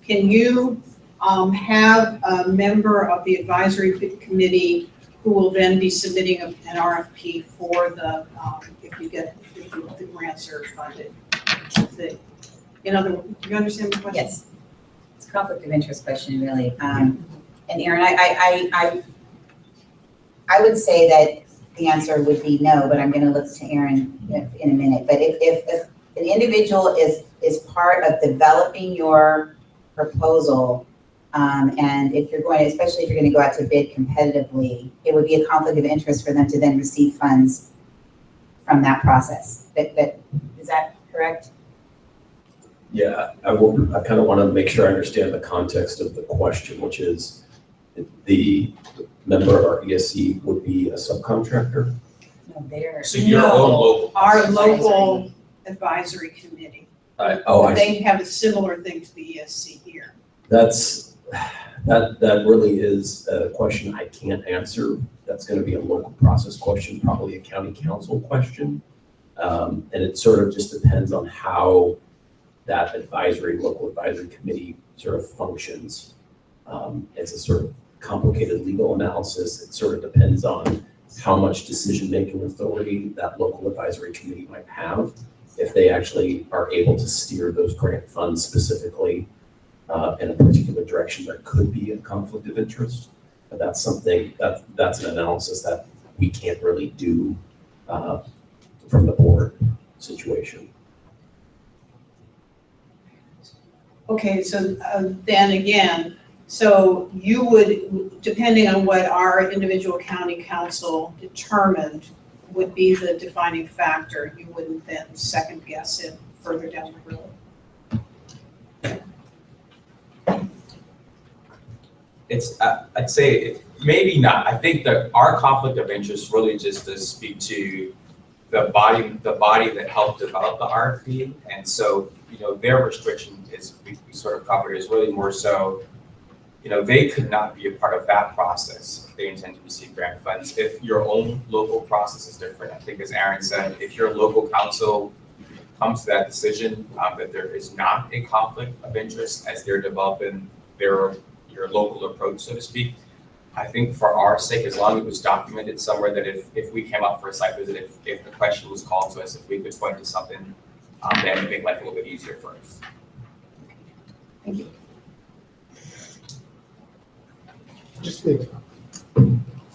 Can you have a member of the advisory committee who will then be submitting an RFP for the, if the grants are funded? In other words, do you understand the question? Yes. It's a conflict of interest question, really. And Aaron, I would say that the answer would be no, but I'm going to look to Aaron in a minute. But if an individual is part of developing your proposal, and if you're going, especially if you're going to go out to bid competitively, it would be a conflict of interest for them to then receive funds from that process. Is that correct? Yeah, I kind of want to make sure I understand the context of the question, which is the member of our ESC would be a subcontractor? No, they're. So your own local. Our local advisory committee. They have a similar thing to the ESC here. That really is a question I can't answer that's going to be a local process question, probably a county council question. And it sort of just depends on how that local advisory committee sort of functions. It's a sort of complicated legal analysis. It sort of depends on how much decision-making authority that local advisory committee might have, if they actually are able to steer those grant funds specifically in a particular direction. There could be a conflict of interest, but that's something that's an analysis that we can't really do from the board situation. Okay, so then again, so you would, depending on what our individual county council determined would be the defining factor, you wouldn't then second guess it further down the road? It's, I'd say, maybe not. I think that our conflict of interest really just does speak to the body that helped develop the RFP. And so, you know, their restriction is, we sort of covered, is really more so, you know, they could not be a part of that process if they intend to receive grant funds. If your own local process is different, I think as Aaron said, if your local council comes to that decision that there is not a conflict of interest as they're developing your local approach, so to speak, I think for our sake, as long as it was documented somewhere, that if we came up for a site visit, if the question was called to us, if we could point to something, that would make life a little bit easier for us. Thank you.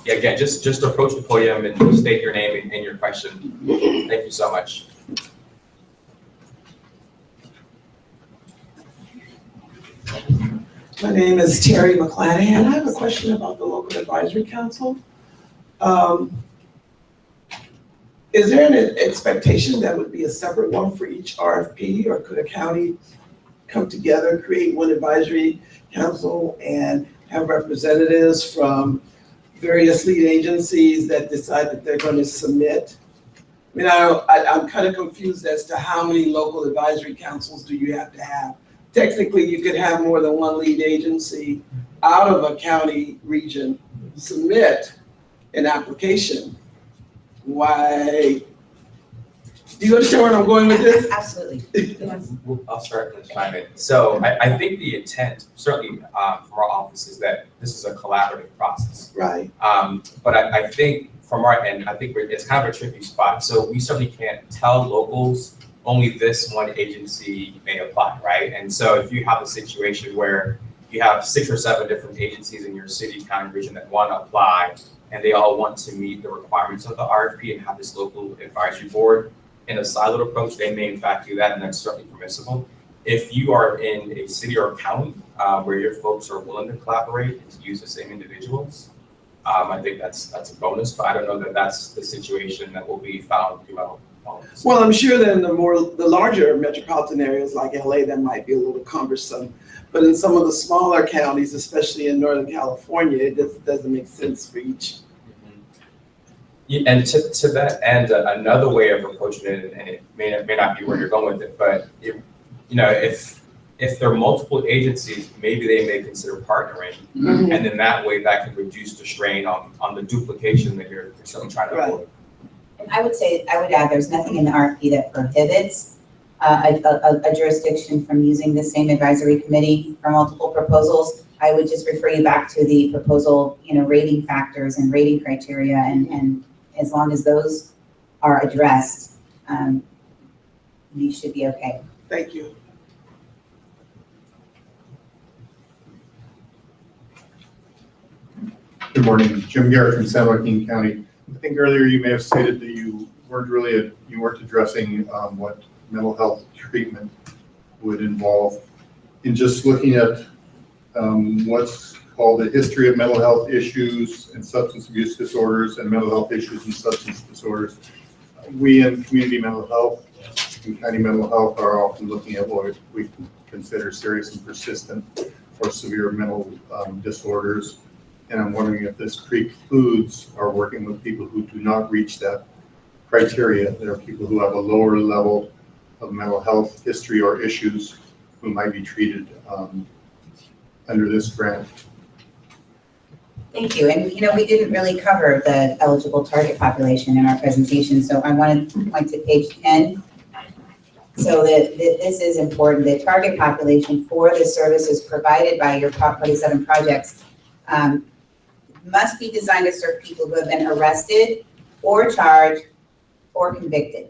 Yeah, again, just approach the podium and state your name and your question. Thank you so much. My name is Terry McClanahan. I have a question about the local advisory council. Is there an expectation that would be a separate one for each RFP, or could a county come together, create one advisory council and have representatives from various lead agencies that decide that they're going to submit? I mean, I'm kind of confused as to how many local advisory councils do you have to have? Technically, you could have more than one lead agency out of a county region submit an application. Why? Do you understand where I'm going with this? Absolutely. I'll start with chime in. So I think the intent, certainly from our office, is that this is a collaborative process. Right. But I think from our end, I think it's kind of a tricky spot. So we certainly can't tell locals only this one agency may apply, right? And so if you have a situation where you have 6 or 7 different agencies in your city, county, region that want to apply, and they all want to meet the requirements of the RFP and have this local advisory board in a siloed approach, they may in fact do that, and that's certainly permissible. If you are in a city or a county where your folks are willing to collaborate and to use the same individuals, I think that's a bonus, but I don't know that that's the situation that will be found throughout. Well, I'm sure that in the larger metropolitan areas like LA, that might be a little cumbersome. But in some of the smaller counties, especially in Northern California, it just doesn't make sense for each. Yeah, and to that end, another way of approaching it, and it may not be where you're going with it, but if there are multiple agencies, maybe they may consider partnering, and then that way that can reduce the strain on the duplication that you're certainly trying to avoid. And I would add, there's nothing in the RFP that prohibits a jurisdiction from using the same advisory committee for multiple proposals. I would just refer you back to the proposal, rating factors and rating criteria, and as long as those are addressed, you should be okay. Thank you. Good morning, Jim Garrett from San Joaquin County. I think earlier you may have stated that you weren't addressing what mental health treatment would involve. In just looking at what's called the history of mental health issues and substance abuse disorders and mental health issues and substance disorders, we in community mental health and county mental health are often looking at what we consider serious and persistent or severe mental disorders. And I'm wondering if this precludes our working with people who do not reach that criteria. There are people who have a lower level of mental health history or issues who might be treated under this grant. Thank you. And, we didn't really cover the eligible target population in our presentation, so I wanted to point to page 10. So that this is important. The target population for the services provided by your Prop 47 projects must be designed to serve people who have been arrested or charged or convicted,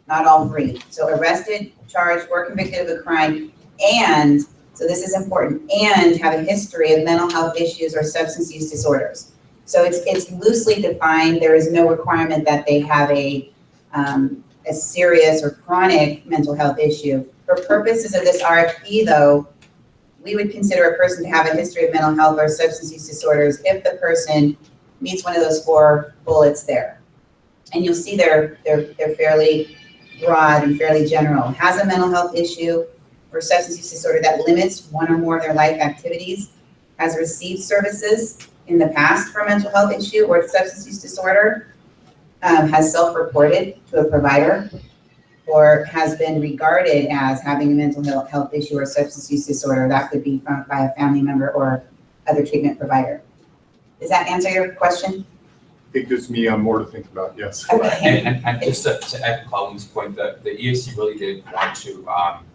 not all three. So arrested, charged, or convicted of a crime, and, so this is important, and have a history of mental health issues or substance use disorders. So it's loosely defined. There is no requirement that they have a serious or chronic mental health issue. For purposes of this RFP, though, we would consider a person to have a history of mental health or substance use disorders if the person meets one of those 4 bullets there. And you'll see they're fairly broad and fairly general. Has a mental health issue or substance use disorder that limits one or more of their life activities, has received services in the past for a mental health issue or substance use disorder, has self-reported to a provider, or has been regarded as having a mental health issue or substance use disorder. That could be by a family member or other treatment provider. Does that answer your question? It gives me more to think about, yes. Okay. And just to echo Colleen's point, the ESC really did want to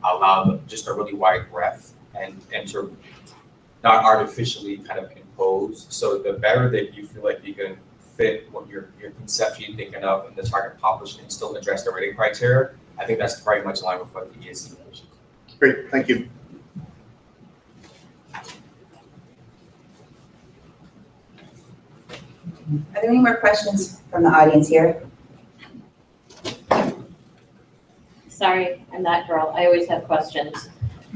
allow just a really wide breadth and to not artificially kind of impose. So the better that you feel like you can fit what you're conceptually thinking of in the target population and still address the rating criteria, I think that's very much in line with what the ESC mentioned. Great, thank you. Are there any more questions from the audience here? Sorry, I'm that girl. I always have questions.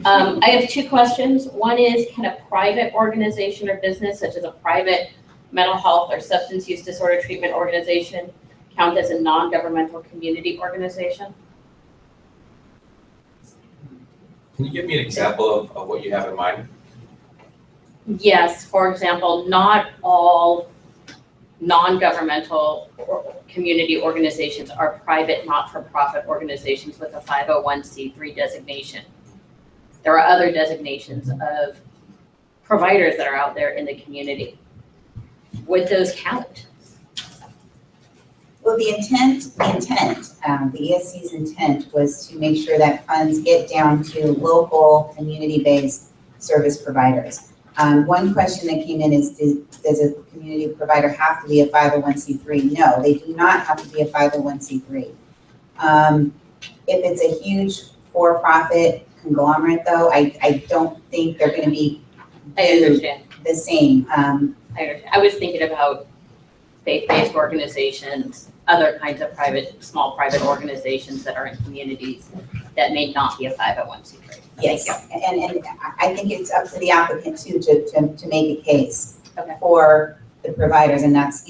I have 2 questions. One is, can a private organization or business, such as a private mental health or substance use disorder treatment organization, count as a non-governmental community organization? Can you give me an example of what you have in mind? Yes, for example, not all non-governmental community organizations are private, not-for-profit organizations with a 501c3 designation. There are other designations of providers that are out there in the community. Would those count? Well, the ESC's intent was to make sure that funds get down to local, community-based service providers. One question that came in is, does a community provider have to be a 501c3? No, they do not have to be a 501c3. If it's a huge for-profit conglomerate, though, I don't think they're going to be I understand. the same. I understand. I was thinking about faith-based organizations, other kinds of small private organizations that are in communities that may not be a 501c3. Yes, and I think it's up to the applicant too to make a case Okay. for the providers, and that's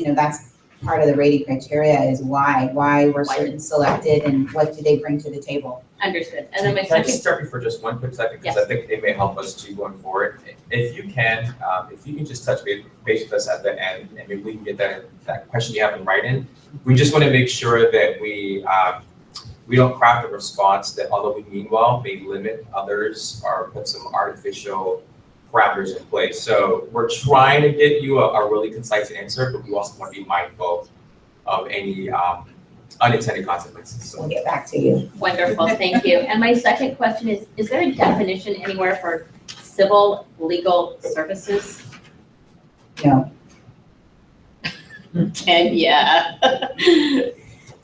part of the rating criteria is why were certain selected and what do they bring to the table. Understood. And then my Can I second, just start you for just one quick second, because I think it may help us too going forward. If you can just touch base with us at the end, and maybe we can get that question you have in writing. We just want to make sure that we don't craft a response that, although we mean well, may limit others or put some artificial parameters in place. So we're trying to get you a really concise answer, but we also want to be mindful of any unintended consequences. So we'll get back to you. wonderful, thank you. And my second question is there a definition anywhere for civil legal services? No. And yeah.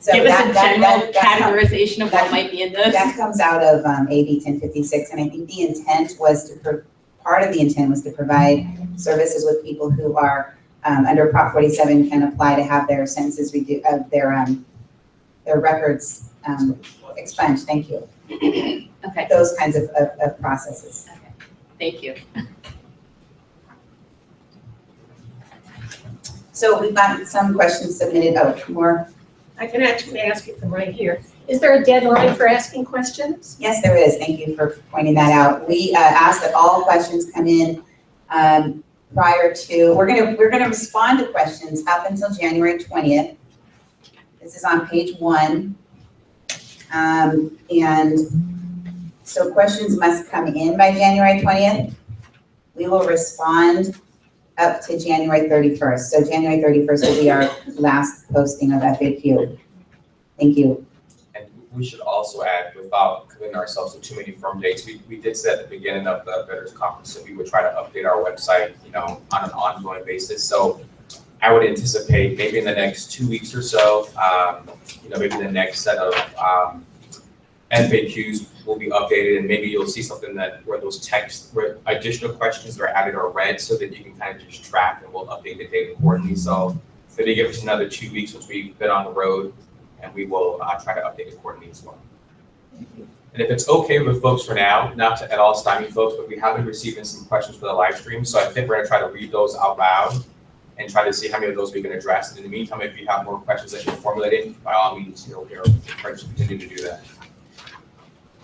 So Give us a general that categorization of what might be in this. That comes out of AB 1056, and I think the intent was part of the intent was to provide services with people who are under Prop 47 can apply to have their sentences their records expunged. Thank you. Okay, Those kinds of processes. thank you. So we've got some questions submitted. Oh, more. I can actually ask it from right here. Is there a deadline for asking questions? Yes, there is. Thank you for pointing that out. We ask that all questions come in prior to. We're gonna respond to questions up until January 20th. This is on page 1, and so questions must come in by January 20th. We will respond up to January 31st. So January 31st will be our last posting of FAQ. Thank you. And we should also add, without committing ourselves to too many firm dates, we did say at the beginning of the Veterans Conference that we would try to update our website, on an ongoing basis. So I would anticipate maybe in the next 2 weeks or so, maybe the next set of FAQs will be updated, and maybe you'll see something where those texts, where additional questions are added or read, so that you can kind of just track, and we'll update the data accordingly. So they give us another 2 weeks once we've been on the road, and we will try to update accordingly as well. And if it's okay with folks for now, not to at all stymie folks, but we have been receiving some questions for the live stream, so I think we're gonna try to read those out loud and try to see how many of those we can address. And in the meantime, if you have more questions that you're formulating, by all means, we're encouraged to continue to do that.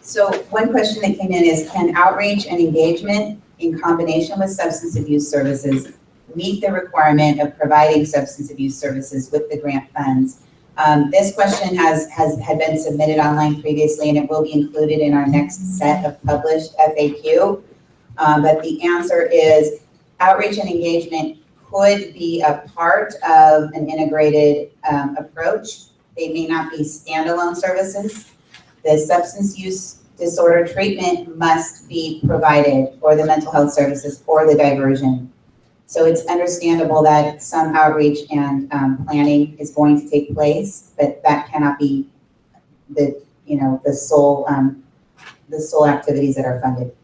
So one question that came in is, can outreach and engagement in combination with substance abuse services meet the requirement of providing substance abuse services with the grant funds? This question had been submitted online previously, and it will be included in our next set of published FAQ. But the answer is outreach and engagement could be a part of an integrated approach. They may not be standalone services. The substance use disorder treatment must be provided, or the mental health services, or the diversion. So it's understandable that some outreach and planning is going to take place, but that cannot be the sole activities that are funded.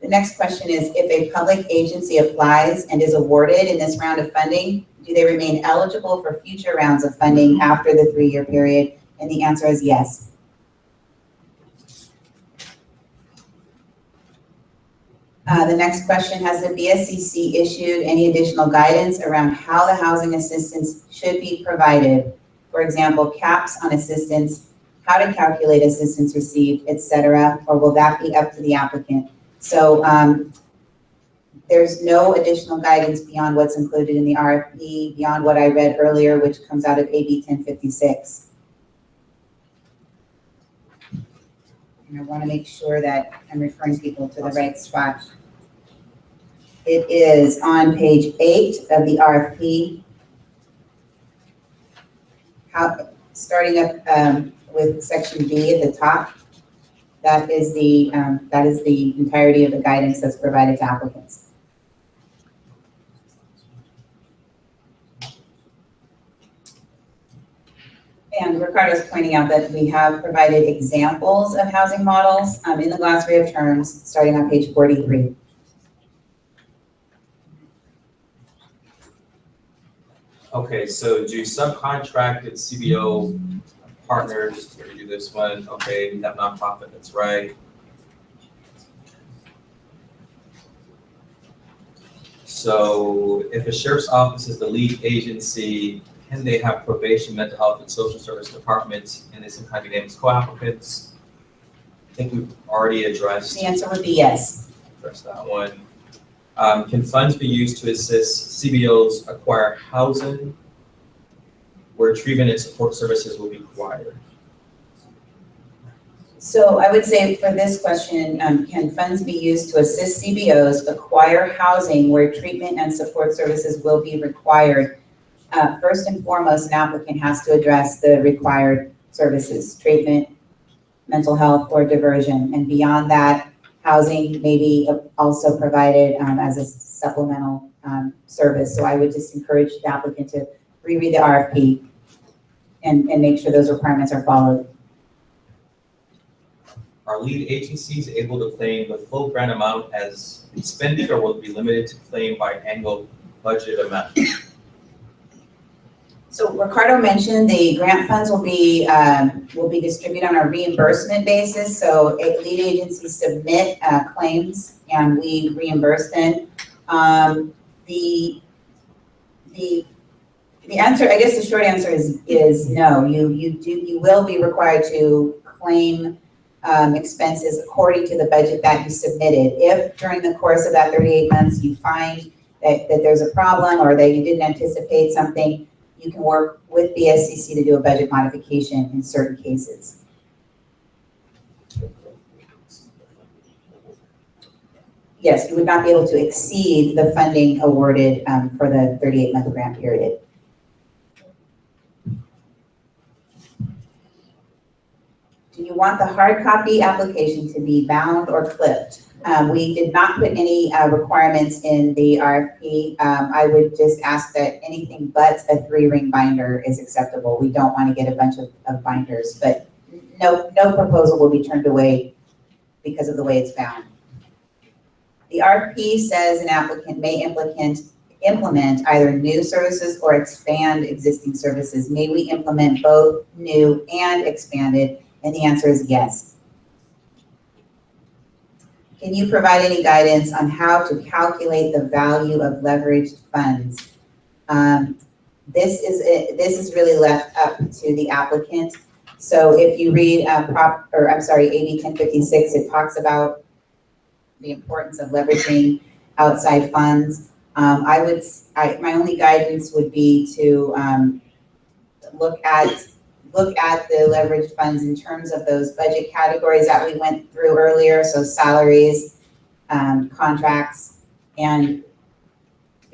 The next question is, if a public agency applies and is awarded in this round of funding, do they remain eligible for future rounds of funding after the 3-year period? And the answer is yes. The next question, has the BSCC issued any additional guidance around how the housing assistance should be provided? For example, caps on assistance, how to calculate assistance received, etc., or will that be up to the applicant? So there's no additional guidance beyond what's included in the RFP, beyond what I read earlier, which comes out of AB 1056. And I want to make sure that I'm referring people to the right spot. It is on page 8 of the RFP. Starting up with section B at the top. That is the entirety of the guidance that's provided to applicants. And Ricardo's pointing out that we have provided examples of housing models in the glossary of terms, starting on page 43. Okay, so do subcontracted CBO partners, we're gonna do this one. Okay, we have nonprofit, that's right. So if a sheriff's office is the lead agency, can they have probation, mental health, and social service departments, and they sometimes be named as co-applicants? I think we've already addressed. The answer would be yes. Addressed that one. Can funds be used to assist CBOs acquire housing where treatment and support services will be required? So I would say for this question, can funds be used to assist CBOs acquire housing where treatment and support services will be required? First and foremost, an applicant has to address the required services, treatment, mental health, or diversion. And beyond that, housing may be also provided as a supplemental service. So I would just encourage the applicant to reread the RFP and make sure those requirements are followed. Are lead agencies able to claim the full grant amount as expended, or will it be limited to claim by annual budget amount? So Ricardo mentioned the grant funds will be distributed on a reimbursement basis. So lead agencies submit claims and we reimburse them. The answer, I guess the short answer is no. You will be required to claim expenses according to the budget that you submitted. If during the course of that 38 months you find that there's a problem or that you didn't anticipate something, you can work with BSCC to do a budget modification in certain cases. yes, you would not be able to exceed the funding awarded for the 38-month grant period. Do you want the hard copy application to be bound or clipped? We did not put any requirements in the RFP. I would just ask that anything but a 3-ring binder is acceptable. We don't want to get a bunch of binders, but no proposal will be turned away because of the way it's bound. The RFP says an applicant may implement either new services or expand existing services. May we implement both new and expanded? And the answer is yes. Can you provide any guidance on how to calculate the value of leveraged funds? This is really left up to the applicant. So if you read AB 1056, it talks about the importance of leveraging outside funds. My only guidance would be to look at the leveraged funds in terms of those budget categories that we went through earlier, so salaries, contracts, and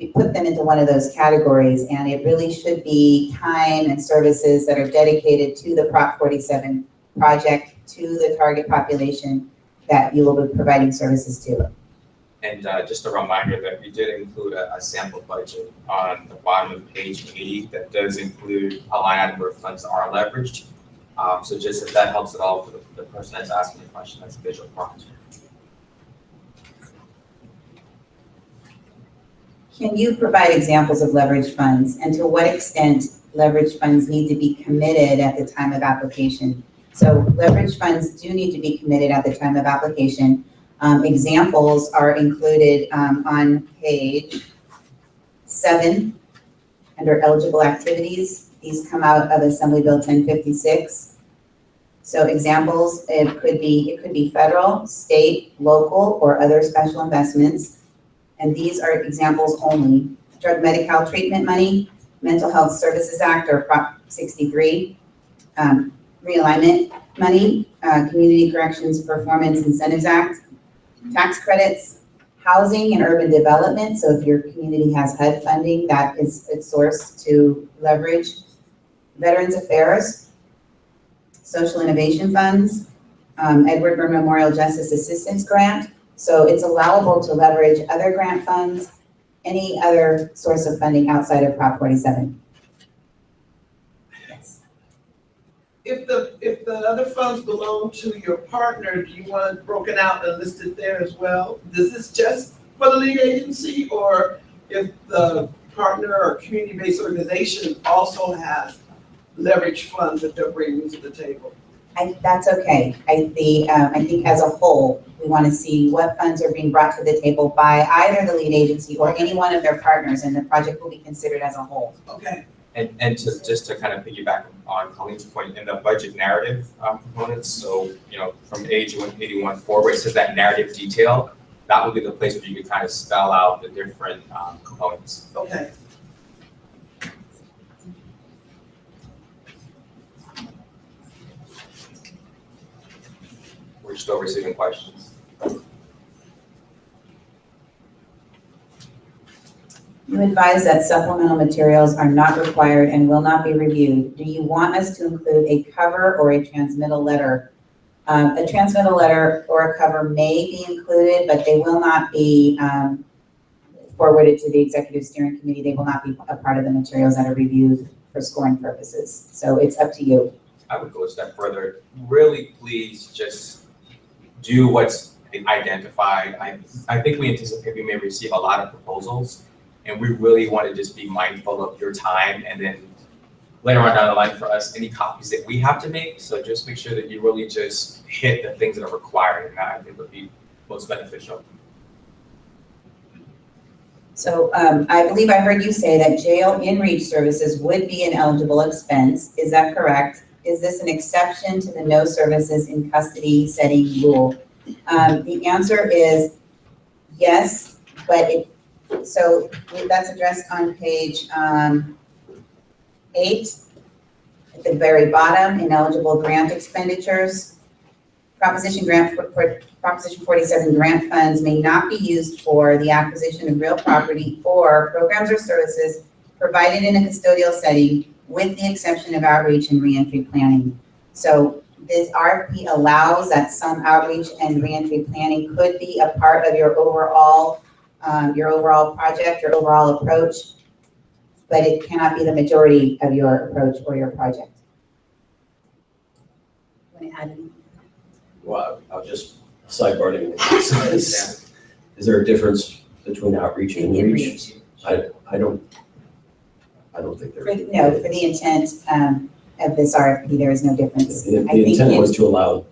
we put them into one of those categories, and it really should be time and services that are dedicated to the Prop 47 project, to the target population that you will be providing services to. And just a reminder that we did include a sample budget on the bottom of page 80 that does include a line item where funds are leveraged. So just if that helps at all for the person that's asking the question, that's a visual prompt. Can you provide examples of leveraged funds, and to what extent leveraged funds need to be committed at the time of application? So leveraged funds do need to be committed at the time of application. Examples are included on page 7 under eligible activities. These come out of Assembly Bill 1056. So examples, it could be federal, state, local, or other special investments. And these are examples only. Drug Medi-Cal treatment money, Mental Health Services Act or Prop 63, realignment money, Community Corrections Performance Incentives Act, tax credits, housing and urban development. So if your community has HUD funding, that is a source to leverage. Veterans Affairs, social innovation funds, Edward Burr Memorial Justice Assistance Grant. So it's allowable to leverage other grant funds, any other source of funding outside of Prop 47. Yes. If the other funds belong to your partner, do you want it broken out and listed there as well? Is this just for the lead agency, or if the partner or community-based organization also has leverage funds that they're bringing to the table? That's okay. I think as a whole, we want to see what funds are being brought to the table by either the lead agency or any one of their partners, and the project will be considered as a whole. Okay. And just to kind of piggyback on Colleen's point, in the budget narrative components, so, from age 181 forward, it says that narrative detail, that would be the place where you could kind of spell out the different components. Okay. We're still receiving questions. You advise that supplemental materials are not required and will not be reviewed. Do you want us to include a cover or a transmittal letter? A transmittal letter or a cover may be included, but they will not be forwarded to the Executive Steering Committee. They will not be a part of the materials that are reviewed for scoring purposes. So it's up to you. I would go a step further. Really, please just do what's identified. I think we anticipate we may receive a lot of proposals, and we really want to just be mindful of your time, and then later on down the line for us, any copies that we have to make. So just make sure that you really just hit the things that are required, and that I think would be most beneficial. So I believe I heard you say that jail in-reach services would be an eligible expense. Is that correct? Is this an exception to the no services in custody setting rule? The answer is yes, but so that's addressed on page 8 at the very bottom, ineligible grant expenditures. Proposition 47 grant funds may not be used for the acquisition of real property or programs or services provided in a custodial setting, with the exception of outreach and reentry planning. So this RFP allows that some outreach and reentry planning could be a part of your overall project, your overall approach, but it cannot be the majority of your approach or your project. Want to add anything? Well, I'll just sidebar it. Is there a difference between outreach and reach? I don't think there is. No, for the intent of this RFP, there is no difference. The I think intent was to allow.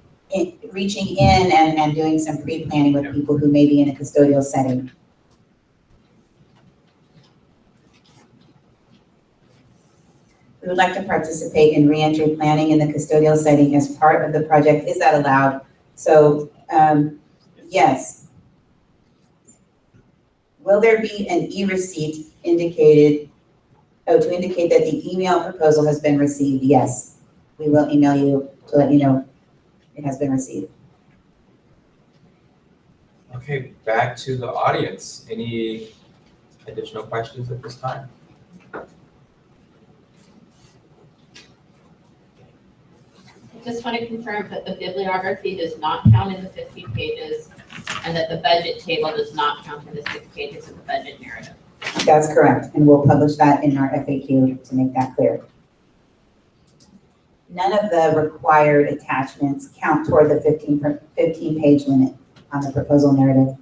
reaching in and doing some pre-planning with people who may be in a custodial setting. We would like to participate in reentry planning in the custodial setting as part of the project. Is that allowed? So, yes. Will there be an e-receipt indicated, to indicate that the email proposal has been received? Yes. We will email you to let you know it has been received. Okay, back to the audience. Any additional questions at this time? I just want to confirm that the bibliography does not count in the 15 pages and that the budget table does not count in the 6 pages of the budget narrative. That's correct, and we'll publish that in our FAQ to make that clear. None of the required attachments count toward the 15 page limit on the proposal narrative.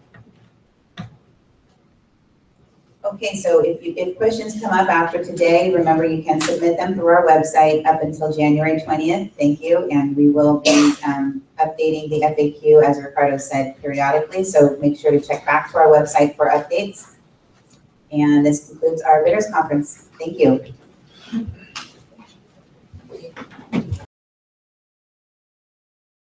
Okay, so if questions come up after today, remember you can submit them through our website up until January 20th. Thank you, and we will be updating the FAQ, as Ricardo said, periodically, so make sure to check back to our website for updates. And this concludes our bidders conference. Thank you.